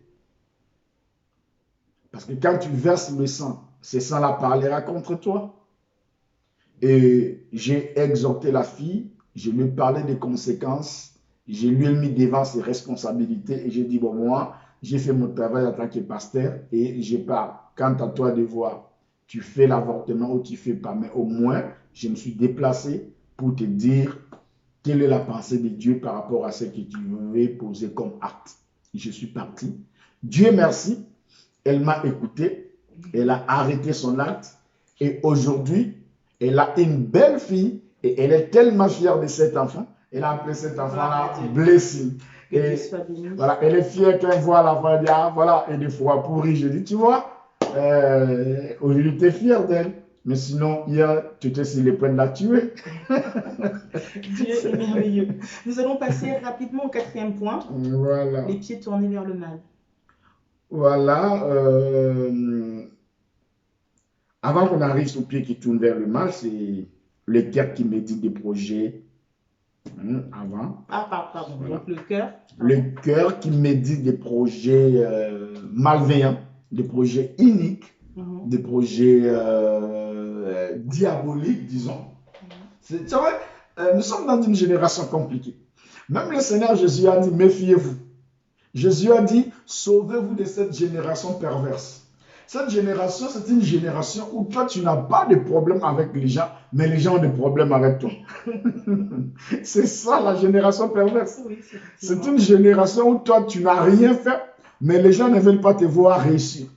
Parce que quand tu verses le sang, ce sang-là parlera contre toi. Et j'ai exhorté la fille, je lui ai parlé des conséquences, je lui ai mis devant ses responsabilités et j'ai dit, bon, moi, j'ai fait mon travail en tant que pasteur et je pars. Quant à toi de voir, tu fais l'avortement ou tu ne fais pas, mais au moins, je me suis déplacé pour te dire quelle est la pensée de Dieu par rapport à ce que tu veux poser comme acte. Je suis parti. Dieu merci, elle m'a écouté, elle a arrêté son acte et aujourd'hui, elle a une belle fille et elle est tellement fière de cet enfant. Elle a appelé cet enfant-là Blessing. Et voilà, elle est fière quand elle voit l'enfant, elle dit, ah voilà, et des fois pourri. Je dis, tu vois, aujourd'hui tu es fière d'elle. Mais sinon, hier, tu étais sur les points de la tuer. Dieu est merveilleux. Nous allons passer rapidement au quatrième point. Voilà. Les pieds tournés vers le mal. Voilà. Avant qu'on arrive aux pieds qui tournent vers le mal, c'est le cœur qui médite des projets. Avant. Ah, pardon. Voilà. Donc le cœur. Le cœur qui médite des projets malveillants, des projets iniques, des projets diaboliques, disons. C'est vrai, nous sommes dans une génération compliquée. Même le Seigneur Jésus a dit, méfiez-vous. Jésus a dit, sauvez-vous de cette génération perverse. Cette génération, c'est une génération où toi, tu n'as pas de problème avec les gens, mais les gens ont des problèmes avec toi. C'est ça la génération perverse. Oui, c'est une génération où toi, tu n'as rien fait, mais les gens ne veulent pas te voir réussir.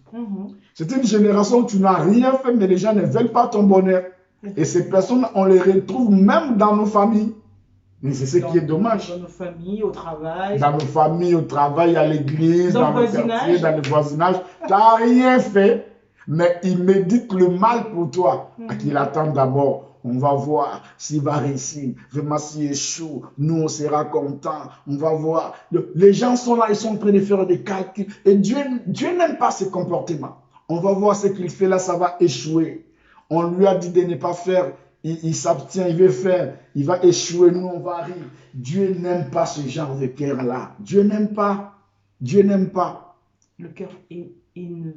C'est une génération où tu n'as rien fait, mais les gens ne veulent pas ton bonheur. Et ces personnes, on les retrouve même dans nos familles. Mais c'est ce qui est dommage. Dans nos familles, au travail. Dans nos familles, au travail, à l'église, dans le quartier, dans le voisinage. Tu n'as rien fait, mais il médite le mal pour toi. Il attend d'abord. On va voir s'il va réussir. Vraiment, s'il échoue, nous, on sera contents. On va voir. Les gens sont là, ils sont en train de faire des calculs. Et Dieu n'aime pas ce comportement. On va voir ce qu'il fait là, ça va échouer. On lui a dit de ne pas faire. Il s'abstient, il veut faire. Il va échouer, nous, on va rire. Dieu n'aime pas ce genre de cœur-là. Dieu n'aime pas. Dieu n'aime pas. Le cœur haineux.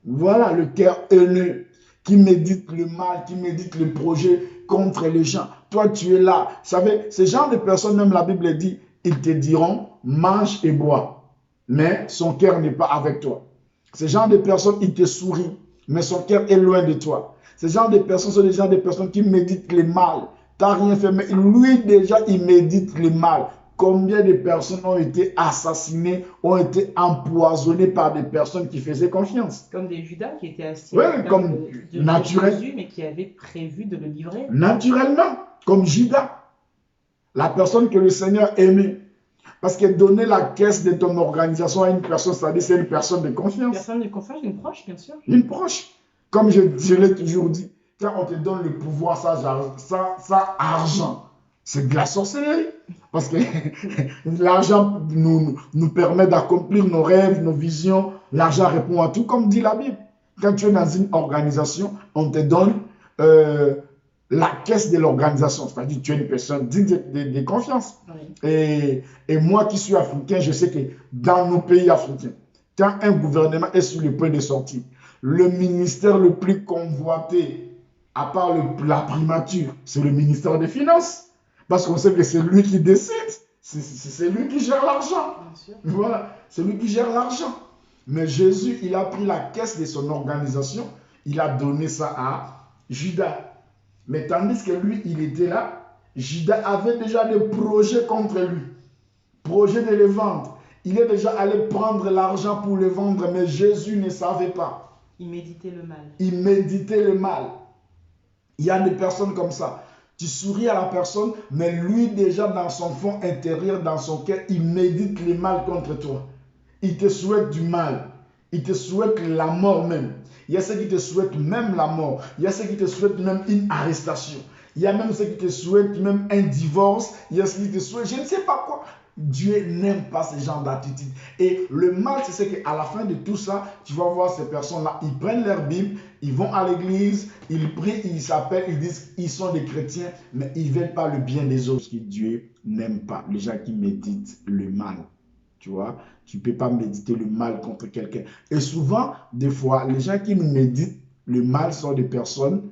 Voilà, le cœur haineux qui médite le mal, qui médite le projet contre les gens. Toi, tu es là. Vous savez, ce genre de personnes, même la Bible dit, ils te diront, mange et bois. Mais son cœur n'est pas avec toi. Ce genre de personnes, ils te sourient, mais son cœur est loin de toi. Ce genre de personnes sont des gens de personnes qui méditent le mal. Tu n'as rien fait, mais lui déjà, il médite le mal. Combien de personnes ont été assassinées, ont été empoisonnées par des personnes qui faisaient confiance? Comme des Judas qui étaient assis comme naturel. Jésus, mais qui avaient prévu de le livrer. Naturellement, comme Judas, la personne que le Seigneur aimait. Parce que donner la caisse de ton organisation à une personne, c'est-à-dire c'est une personne de confiance. Personne de confiance, une proche, bien sûr. Une proche. Comme je l'ai toujours dit, quand on te donne le pouvoir, ça argent, c'est de la sorcellerie. Parce que l'argent nous permet d'accomplir nos rêves, nos visions. L'argent répond à tout, comme dit la Bible. Quand tu es dans une organisation, on te donne la caisse de l'organisation. C'est-à-dire que tu es une personne digne de confiance. Oui. Et moi qui suis africain, je sais que dans nos pays africains, quand un gouvernement est sur le point de sortir, le ministère le plus convoité, à part la primature, c'est le ministère des Finances. Parce qu'on sait que c'est lui qui décide. C'est lui qui gère l'argent. Voilà, c'est lui qui gère l'argent. Mais Jésus, il a pris la caisse de son organisation, il a donné ça à Judas. Mais tandis que lui, il était là, Judas avait déjà des projets contre lui. Projet de les vendre. Il est déjà allé prendre l'argent pour le vendre, mais Jésus ne savait pas. Il méditait le mal. Il méditait le mal. Il y a des personnes comme ça. Tu souris à la personne, mais lui déjà dans son fond intérieur, dans son cœur, il médite le mal contre toi. Il te souhaite du mal. Il te souhaite la mort même. Il y a ceux qui te souhaitent même la mort. Il y a ceux qui te souhaitent même une arrestation. Il y a même ceux qui te souhaitent même un divorce. Il y a ceux qui te souhaitent je ne sais pas quoi. Dieu n'aime pas ce genre d'attitude. Et le mal, c'est qu'à la fin de tout ça, tu vas voir ces personnes-là, ils prennent leur Bible, ils vont à l'église, ils prient, ils s'appellent, ils disent qu'ils sont des chrétiens, mais ils ne veulent pas le bien des autres. Ce que Dieu n'aime pas, les gens qui méditent le mal. Tu vois, tu ne peux pas méditer le mal contre quelqu'un. Et souvent, des fois, les gens qui nous méditent le mal sont des personnes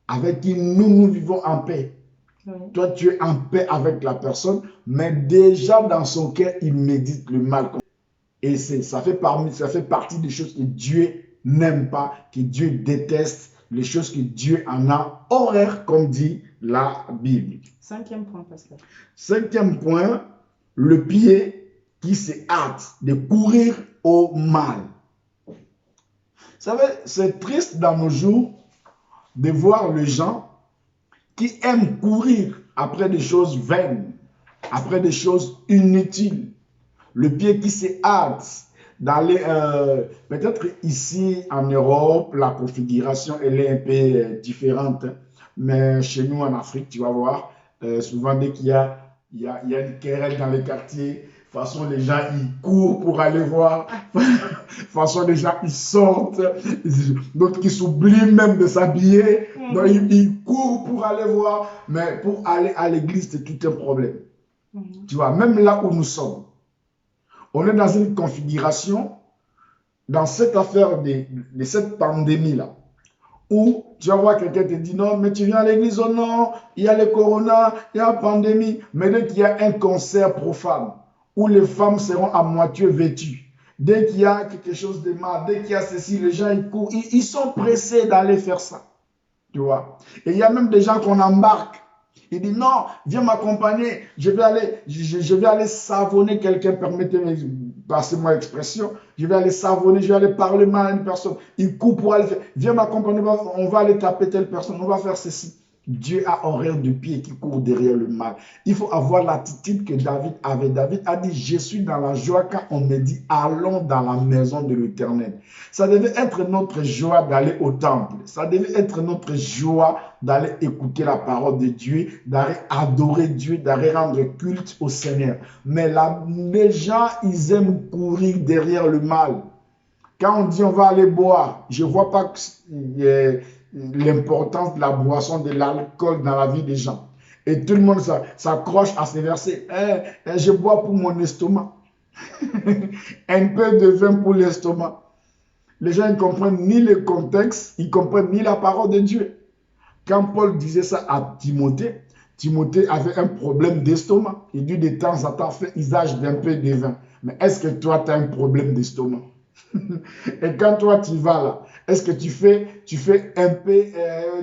avec qui nous vivons en paix. Oui. Toi, tu es en paix avec la personne, mais déjà dans son cœur, il médite le mal. Et ça fait partie des choses que Dieu n'aime pas, que Dieu déteste, les choses que Dieu en a horreur, comme dit la Bible. 5e point, Pascal. 5e point, le pied qui se hâte de courir au mal. Vous savez, c'est triste dans nos jours de voir les gens qui aiment courir après des choses vaines, après des choses inutiles. Le pied qui se hâte d'aller, peut-être ici en Europe, la configuration elle est un peu différente, mais chez nous en Afrique, tu vas voir, souvent dès qu'il y a une querelle dans les quartiers, de toute façon, les gens, ils courent pour aller voir. De toute façon, les gens, ils sortent. D'autres qui s'oublient même de s'habiller. Donc, ils courent pour aller voir. Mais pour aller à l'église, c'est tout un problème. Tu vois, même là où nous sommes, on est dans une configuration, dans cette affaire de cette pandémie-là, où tu vas voir quelqu'un te dit non, mais tu viens à l'église, oh non, il y a le corona, il y a la pandémie. Mais dès qu'il y a un concert profane, où les femmes seront à moitié vêtues. Dès qu'il y a quelque chose de mal, dès qu'il y a ceci, les gens ils courent, ils sont pressés d'aller faire ça. Tu vois. Et il y a même des gens qu'on embarque. Ils disent non, viens m'accompagner, je vais aller savonner quelqu'un, permettez-moi, passez-moi l'expression, je vais aller savonner, je vais aller parler mal à une personne. Ils courent pour aller faire, viens m'accompagner, on va aller taper telle personne, on va faire ceci. Dieu a horreur de pied qui court derrière le mal. Il faut avoir l'attitude que David avait. David a dit, je suis dans la joie quand on me dit, allons dans la maison de l'Éternel. Ça devait être notre joie d'aller au temple. Ça devait être notre joie d'aller écouter la parole de Dieu, d'aller adorer Dieu, d'aller rendre culte au Seigneur. Mais les gens, ils aiment courir derrière le mal. Quand on dit on va aller boire, je ne vois pas l'importance de la boisson, de l'alcool dans la vie des gens. Et tout le monde s'accroche à ces versets. Je bois pour mon estomac. Un peu de vin pour l'estomac. Les gens ne comprennent ni le contexte, ils ne comprennent ni la parole de Dieu. Quand Paul disait ça à Timothée, Timothée avait un problème d'estomac. Il dit de temps en temps, fais usage d'un peu de vin. Mais est-ce que toi, tu as un problème d'estomac? Et quand toi, tu vas là, est-ce que tu fais un peu,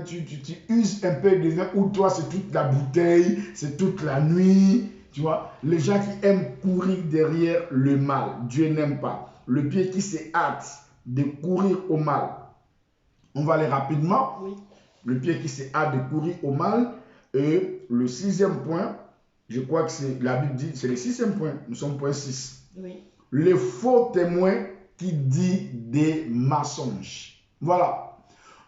tu uses un peu de vin ou toi, c'est toute la bouteille, c'est toute la nuit, tu vois? Les gens qui aiment courir derrière le mal, Dieu n'aime pas. Le pied qui se hâte de courir au mal. On va aller rapidement. Oui. Le pied qui se hâte de courir au mal. Et le 6e point, je crois que c'est la Bible dit, c'est le 6e point, nous sommes point 6. Oui. Les faux témoins qui dit des mensonges. Voilà.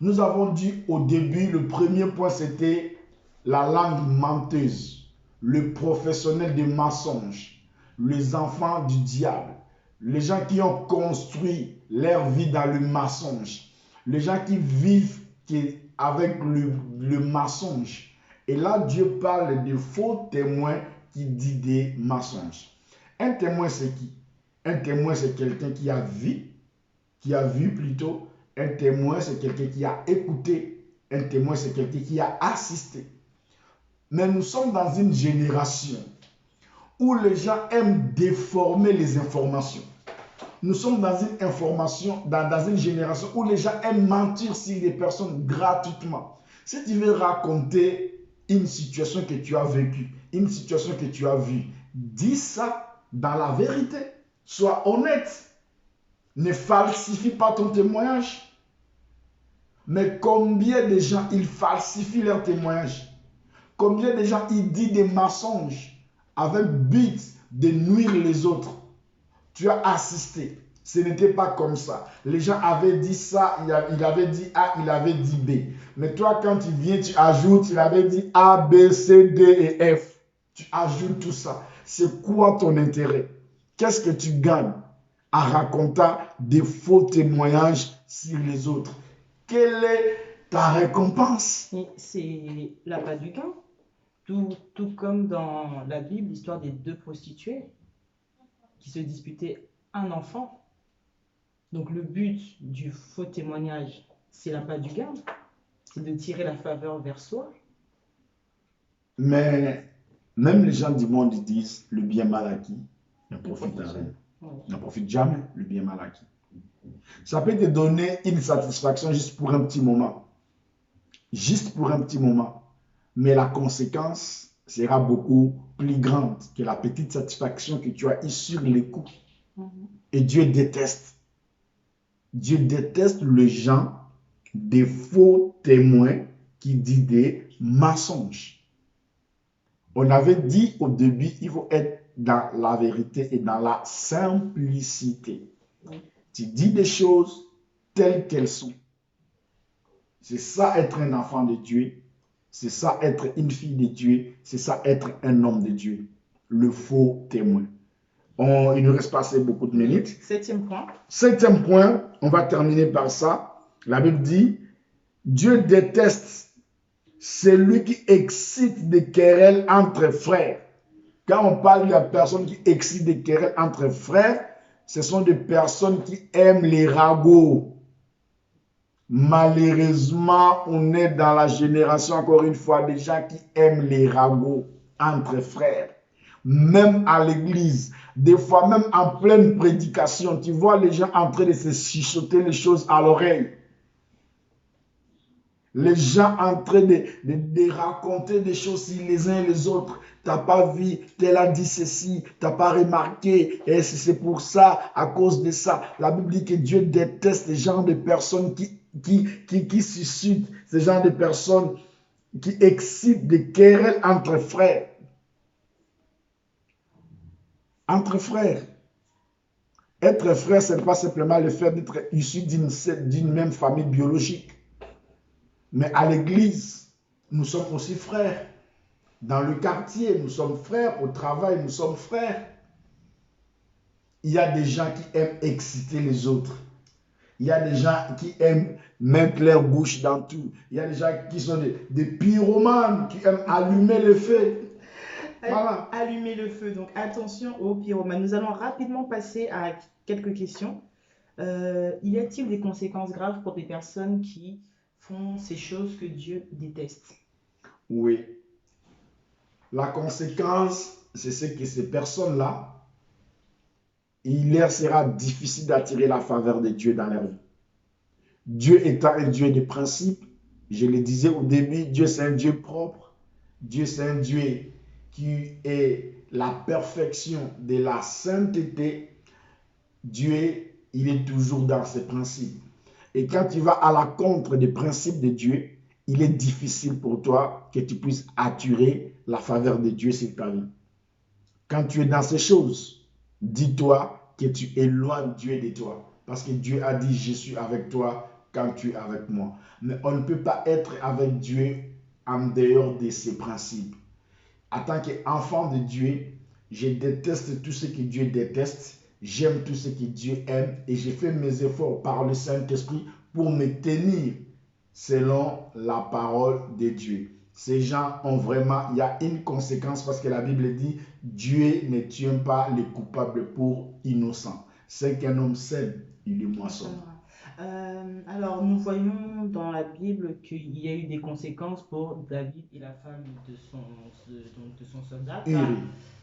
Nous avons dit au début, le premier point, c'était la langue menteuse, le professionnel des mensonges, les enfants du diable, les gens qui ont construit leur vie dans le mensonge, les gens qui vivent avec le mensonge. Et là, Dieu parle de faux témoins qui dit des mensonges. Un témoin, c'est qui? Un témoin, c'est quelqu'un qui a vu plutôt. Un témoin, c'est quelqu'un qui a écouté. Un témoin, c'est quelqu'un qui a assisté. Mais nous sommes dans une génération où les gens aiment déformer les informations. Nous sommes dans une génération où les gens aiment mentir sur les personnes gratuitement. Si tu veux raconter une situation que tu as vécue, une situation que tu as vue, dis ça dans la vérité. Sois honnête. Ne falsifie pas ton témoignage. Mais combien de gens, ils falsifient leur témoignage? Combien de gens, ils disent des mensonges avec but de nuire les autres? Tu as assisté. Ce n'était pas comme ça. Les gens avaient dit ça, il avait dit A, il avait dit B. Mais toi, quand tu viens, tu ajoutes, il avait dit A, B, C, D et F. Tu ajoutes tout ça. C'est quoi ton intérêt? Qu'est-ce que tu gagnes en racontant des faux témoignages sur les autres? Quelle est ta récompense? C'est l'appât du gain. Tout comme dans la Bible, l'histoire des 2 prostituées qui se disputaient un enfant. Donc le but du faux témoignage, c'est l'appât du gain. C'est de tirer la faveur vers soi. Mais même les gens du monde, ils disent le bien mal acquis ne profite à rien. Ne profite jamais, le bien mal acquis. Ça peut te donner une satisfaction juste pour un petit moment. Juste pour un petit moment. Mais la conséquence sera beaucoup plus grande que la petite satisfaction que tu as eue sur les coups. Et Dieu déteste. Dieu déteste les gens, des faux témoins qui disent des mensonges. On avait dit au début, il faut être dans la vérité et dans la simplicité. Tu dis des choses telles qu'elles sont. C'est ça être un enfant de Dieu. C'est ça être une fille de Dieu. C'est ça être un homme de Dieu. Le faux témoin. Il nous reste passé beaucoup de minutes. 7e point. 7e point, on va terminer par ça. La Bible dit, Dieu déteste celui qui excite des querelles entre frères. Quand on parle de la personne qui excite des querelles entre frères, ce sont des personnes qui aiment les ragots. Malheureusement, on est dans la génération, encore une fois, des gens qui aiment les ragots entre frères. Même à l'église, des fois même en pleine prédication, tu vois les gens en train de se chuchoter les choses à l'oreille. Les gens en train de raconter des choses sur les uns et les autres. Tu n'as pas vu, tel a dit ceci, tu n'as pas remarqué, et c'est pour ça, à cause de ça. La Bible dit que Dieu déteste les gens de personnes qui suscitent, ces gens de personnes qui excite des querelles entre frères. Entre frères. Être frère, ce n'est pas simplement le fait d'être issu d'une même famille biologique. Mais à l'église, nous sommes aussi frères. Dans le quartier, nous sommes frères. Au travail, nous sommes frères. Il y a des gens qui aiment exciter les autres. Il y a des gens qui aiment mettre leur bouche dans tout. Il y a des gens qui sont des pyromanes, qui aiment allumer le feu. Voilà. Allumer le feu. Donc attention aux pyromanes. Nous allons rapidement passer à quelques questions. Y a-t-il des conséquences graves pour des personnes qui font ces choses que Dieu déteste? Oui. La conséquence, c'est que ces personnes-là, il leur sera difficile d'attirer la faveur de Dieu dans leur vie. Dieu étant un Dieu de principe, je le disais au début, Dieu c'est un Dieu propre. Dieu c'est un Dieu qui est la perfection de la sainteté. Dieu, il est toujours dans ses principes. Et quand tu vas à la contre des principes de Dieu, il est difficile pour toi que tu puisses attirer la faveur de Dieu sur ta vie. Quand tu es dans ces choses, dis-toi que tu éloignes Dieu de toi. Parce que Dieu a dit, je suis avec toi quand tu es avec moi. Mais on ne peut pas être avec Dieu en dehors de ses principes. En tant qu'enfant de Dieu, je déteste tout ce que Dieu déteste. J'aime tout ce que Dieu aime. Et je fais mes efforts par le Saint-Esprit pour me tenir selon la parole de Dieu. Ces gens ont vraiment, il y a une conséquence parce que la Bible dit, Dieu ne tient pas les coupables pour innocents. C'est qu'un homme sème, il est moissonne. Alors, nous voyons dans la Bible qu'il y a eu des conséquences pour David et la femme de son soldat.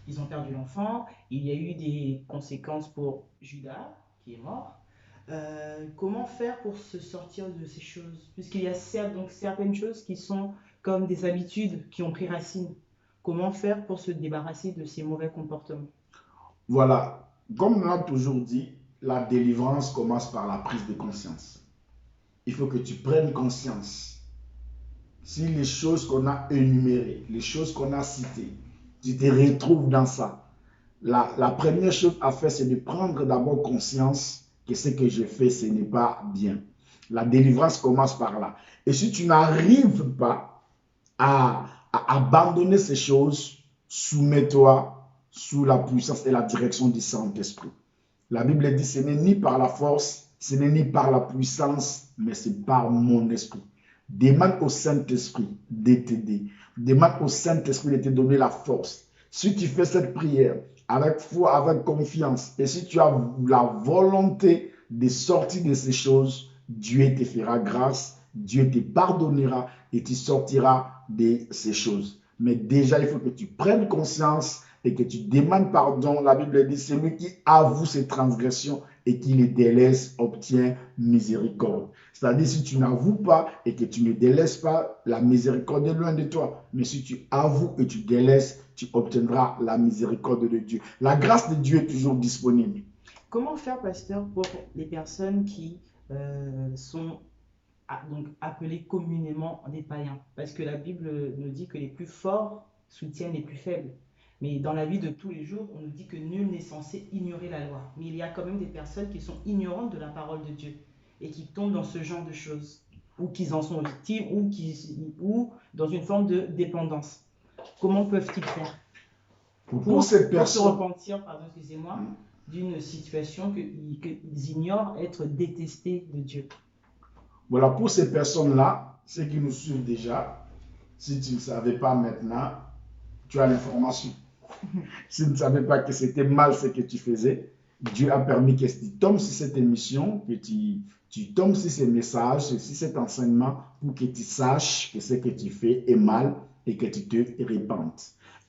Ils ont perdu l'enfant. Il y a eu des conséquences pour Judas, qui est mort. Comment faire pour se sortir de ces choses? Puisqu'il y a certaines choses qui sont comme des habitudes qui ont pris racine. Comment faire pour se débarrasser de ces mauvais comportements? Voilà, comme on l'a toujours dit, la délivrance commence par la prise de conscience. Il faut que tu prennes conscience. Si les choses qu'on a énumérées, les choses qu'on a citées, tu te retrouves dans ça, la première chose à faire, c'est de prendre d'abord conscience que ce que je fais, ce n'est pas bien. La délivrance commence par là. Et si tu n'arrives pas à abandonner ces choses, soumets-toi sous la puissance et la direction du Saint-Esprit. La Bible dit, ce n'est ni par la force, ce n'est ni par la puissance, mais c'est par mon esprit. Demande au Saint-Esprit de t'aider. Demande au Saint-Esprit de te donner la force. Si tu fais cette prière avec foi, avec confiance, et si tu as la volonté de sortir de ces choses, Dieu te fera grâce, Dieu te pardonnera et tu sortiras de ces choses. Mais déjà, il faut que tu prennes conscience et que tu demandes pardon. La Bible dit, celui qui avoue ses transgressions et qui les délaisse obtient miséricorde. C'est-à-dire, si tu n'avoues pas et que tu ne délaisses pas, la miséricorde est loin de toi. Mais si tu avoues et tu délaisses, tu obtiendras la miséricorde de Dieu. La grâce de Dieu est toujours disponible. Comment faire, pasteur, pour les personnes qui sont donc appelés communément des païens? Parce que la Bible nous dit que les plus forts soutiennent les plus faibles. Mais dans la vie de tous les jours, on nous dit que nul n'est censé ignorer la loi. Mais il y a quand même des personnes qui sont ignorantes de la parole de Dieu et qui tombent dans ce genre de choses, ou qui en sont victimes, ou dans une forme de dépendance. Comment peuvent-ils faire pour ces personnes, se repentir, d'une situation qu'ils ignorent être détestés de Dieu? Voilà, pour ces personnes-là, ceux qui nous suivent déjà, si tu ne savais pas maintenant, tu as l'information. Si tu ne savais pas que c'était mal ce que tu faisais, Dieu a permis que tu tombes sur cette émission, que tu tombes sur ces messages, sur cet enseignement, pour que tu saches que ce que tu fais est mal et que tu te répandes.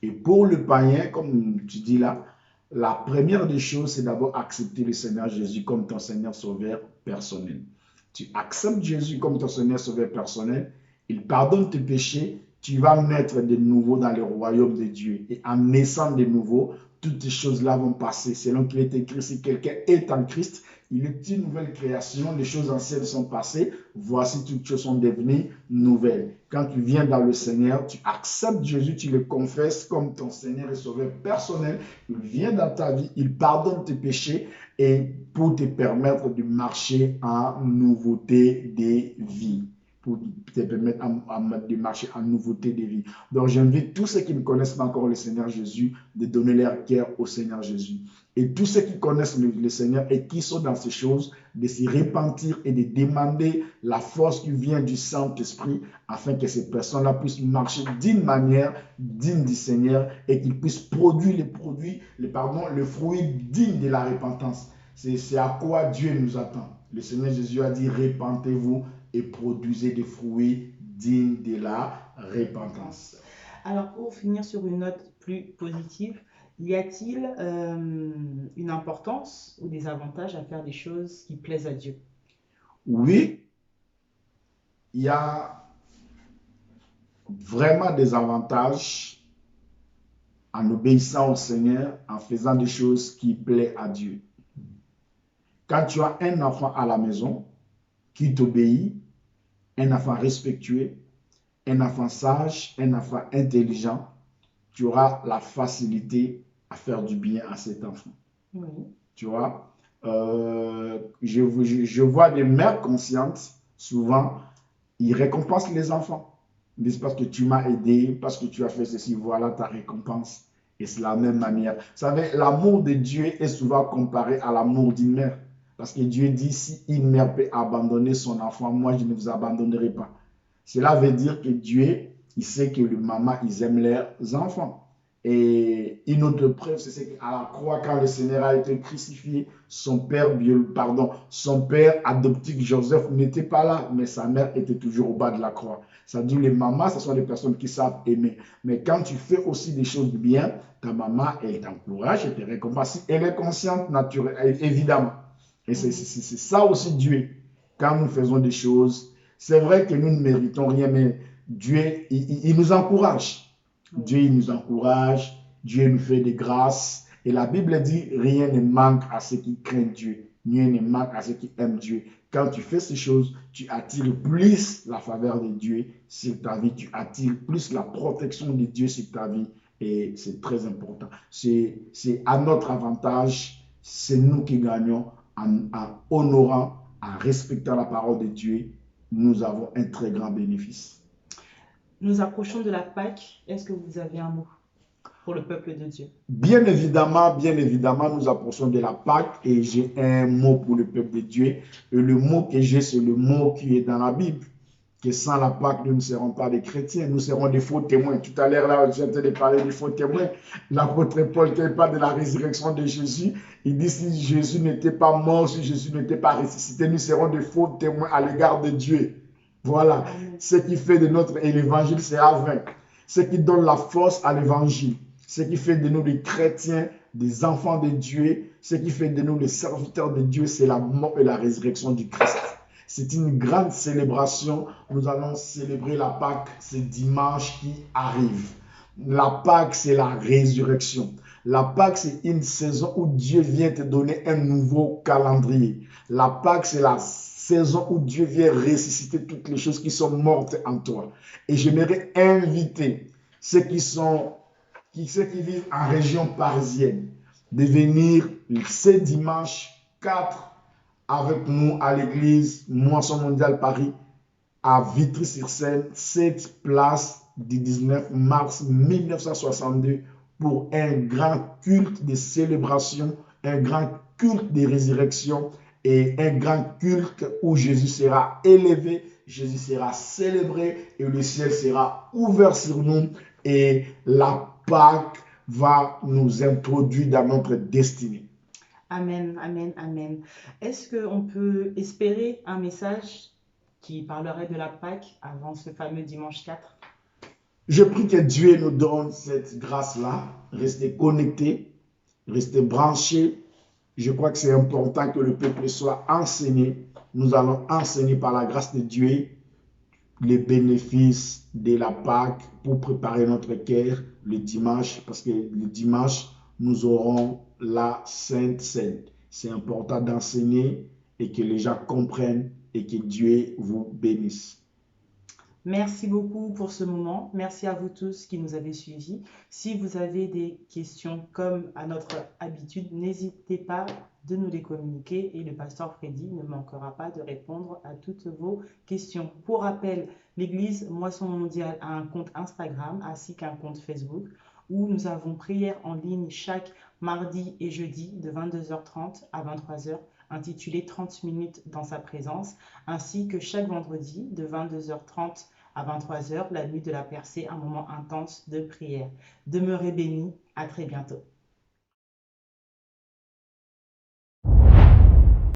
Et pour le païen, comme tu dis là, la première des choses, c'est d'abord accepter le Seigneur Jésus comme ton Seigneur Sauveur personnel. Tu acceptes Jésus comme ton Seigneur Sauveur personnel, il pardonne tes péchés, tu vas naître de nouveau dans le royaume de Dieu. Et en naissant de nouveau, toutes ces choses-là vont passer. Selon qu'il est écrit, si quelqu'un est en Christ, il est une nouvelle création, les choses anciennes sont passées, voici toutes choses sont devenues nouvelles. Quand tu viens dans le Seigneur, tu acceptes Jésus, tu le confesses comme ton Seigneur et Sauveur personnel, il vient dans ta vie, il pardonne tes péchés et pour te permettre de marcher en nouveauté des vies. Pour te permettre de marcher en nouveauté de vie. Donc, j'invite tous ceux qui ne connaissent pas encore le Seigneur Jésus de donner leur cœur au Seigneur Jésus. Et tous ceux qui connaissent le Seigneur et qui sont dans ces choses, de s'y repentir et de demander la force qui vient du Saint-Esprit afin que ces personnes-là puissent marcher d'une manière digne du Seigneur et qu'ils puissent produire le fruit digne de la repentance. C'est à quoi Dieu nous attend. Le Seigneur Jésus a dit, repentez-vous et produisez des fruits dignes de la repentance. Alors, pour finir sur une note plus positive, y a-t-il une importance ou des avantages à faire des choses qui plaisent à Dieu? Oui, il y a vraiment des avantages en obéissant au Seigneur, en faisant des choses qui plaisent à Dieu. Quand tu as un enfant à la maison qui t'obéit, un enfant respectueux, un enfant sage, un enfant intelligent, tu auras la facilité à faire du bien à cet enfant. Oui. Tu vois, je vois des mères conscientes, souvent, ils récompensent les enfants. Ils disent parce que tu m'as aidé, parce que tu as fait ceci, voilà ta récompense. Et c'est la même manière. Vous savez, l'amour de Dieu est souvent comparé à l'amour d'une mère. Parce que Dieu dit, si une mère peut abandonner son enfant, moi je ne vous abandonnerai pas. Cela veut dire que Dieu, il sait que les mamans, ils aiment leurs enfants. Et une autre preuve, c'est qu'à la croix, quand le Seigneur a été crucifié, son père adoptif Joseph n'était pas là, mais sa mère était toujours au bas de la croix. Ça dit les mamans, ce sont des personnes qui savent aimer. Mais quand tu fais aussi des choses bien, ta maman, elle t'encourage, elle te récompense. Elle est consciente, naturelle, évidemment. Et c'est ça aussi Dieu. Quand nous faisons des choses, c'est vrai que nous ne méritons rien, mais Dieu, il nous encourage. Dieu, il nous encourage. Dieu nous fait des grâces. Et la Bible dit, rien ne manque à ceux qui craignent Dieu. Rien ne manque à ceux qui aiment Dieu. Quand tu fais ces choses, tu attires plus la faveur de Dieu sur ta vie. Tu attires plus la protection de Dieu sur ta vie. Et c'est très important. C'est à notre avantage. C'est nous qui gagnons. En honorant, en respectant la parole de Dieu, nous avons un très grand bénéfice. Nous approchons de la Pâque. Est-ce que vous avez un mot pour le peuple de Dieu? Bien évidemment, nous approchons de la Pâque et j'ai un mot pour le peuple de Dieu. Et le mot que j'ai, c'est le mot qui est dans la Bible. Que sans la Pâque, nous ne serons pas des chrétiens, nous serons des faux témoins. Tout à l'heure, là, j'étais de parler des faux témoins. L'apôtre Paul, qui parle de la résurrection de Jésus, il dit si Jésus n'était pas mort, si Jésus n'était pas ressuscité, nous serons des faux témoins à l'égard de Dieu. Voilà. Ce qui fait de notre l'évangile, c'est à vaincre. Ce qui donne la force à l'évangile. Ce qui fait de nous des chrétiens, des enfants de Dieu. Ce qui fait de nous les serviteurs de Dieu, c'est la mort et la résurrection du Christ. C'est une grande célébration. Nous allons célébrer la Pâque ce dimanche qui arrive. La Pâque, c'est la résurrection. La Pâque, c'est une saison où Dieu vient te donner un nouveau calendrier. La Pâque, c'est la saison où Dieu vient ressusciter toutes les choses qui sont mortes en toi. Et j'aimerais inviter ceux qui vivent en région parisienne de venir ce dimanche 4 avec nous à l'église Moisson Mondiale Paris à Vitry-sur-Seine, 7 place du 19 mars 1962 pour un grand culte de célébration, un grand culte de résurrection et un grand culte où Jésus sera élevé, Jésus sera célébré et le ciel sera ouvert sur nous et la Pâque va nous introduire dans notre destinée. Amen, amen, amen. Est-ce qu'on peut espérer un message qui parlerait de la Pâque avant ce fameux dimanche 4? Je prie que Dieu nous donne cette grâce-là. Restez connectés, restez branchés. Je crois que c'est important que le peuple soit enseigné. Nous allons enseigner par la grâce de Dieu les bénéfices de la Pâque pour préparer notre cœur le dimanche. Parce que le dimanche, nous aurons la Sainte Seine. C'est important d'enseigner et que les gens comprennent et que Dieu vous bénisse. Merci beaucoup pour ce moment. Merci à vous tous qui nous avez suivis. Si vous avez des questions comme à notre habitude, n'hésitez pas de nous les communiquer et le pasteur Freddy ne manquera pas de répondre à toutes vos questions. Pour rappel, l'Église Moisson Mondiale a un compte Instagram ainsi qu'un compte Facebook où nous avons prière en ligne chaque mardi et jeudi de 22h30 à 23h intitulé 30 minutes dans sa présence, ainsi que chaque vendredi de 22h30 à 23h, la nuit de la percée, un moment intense de prière. Demeurez bénis, à très bientôt.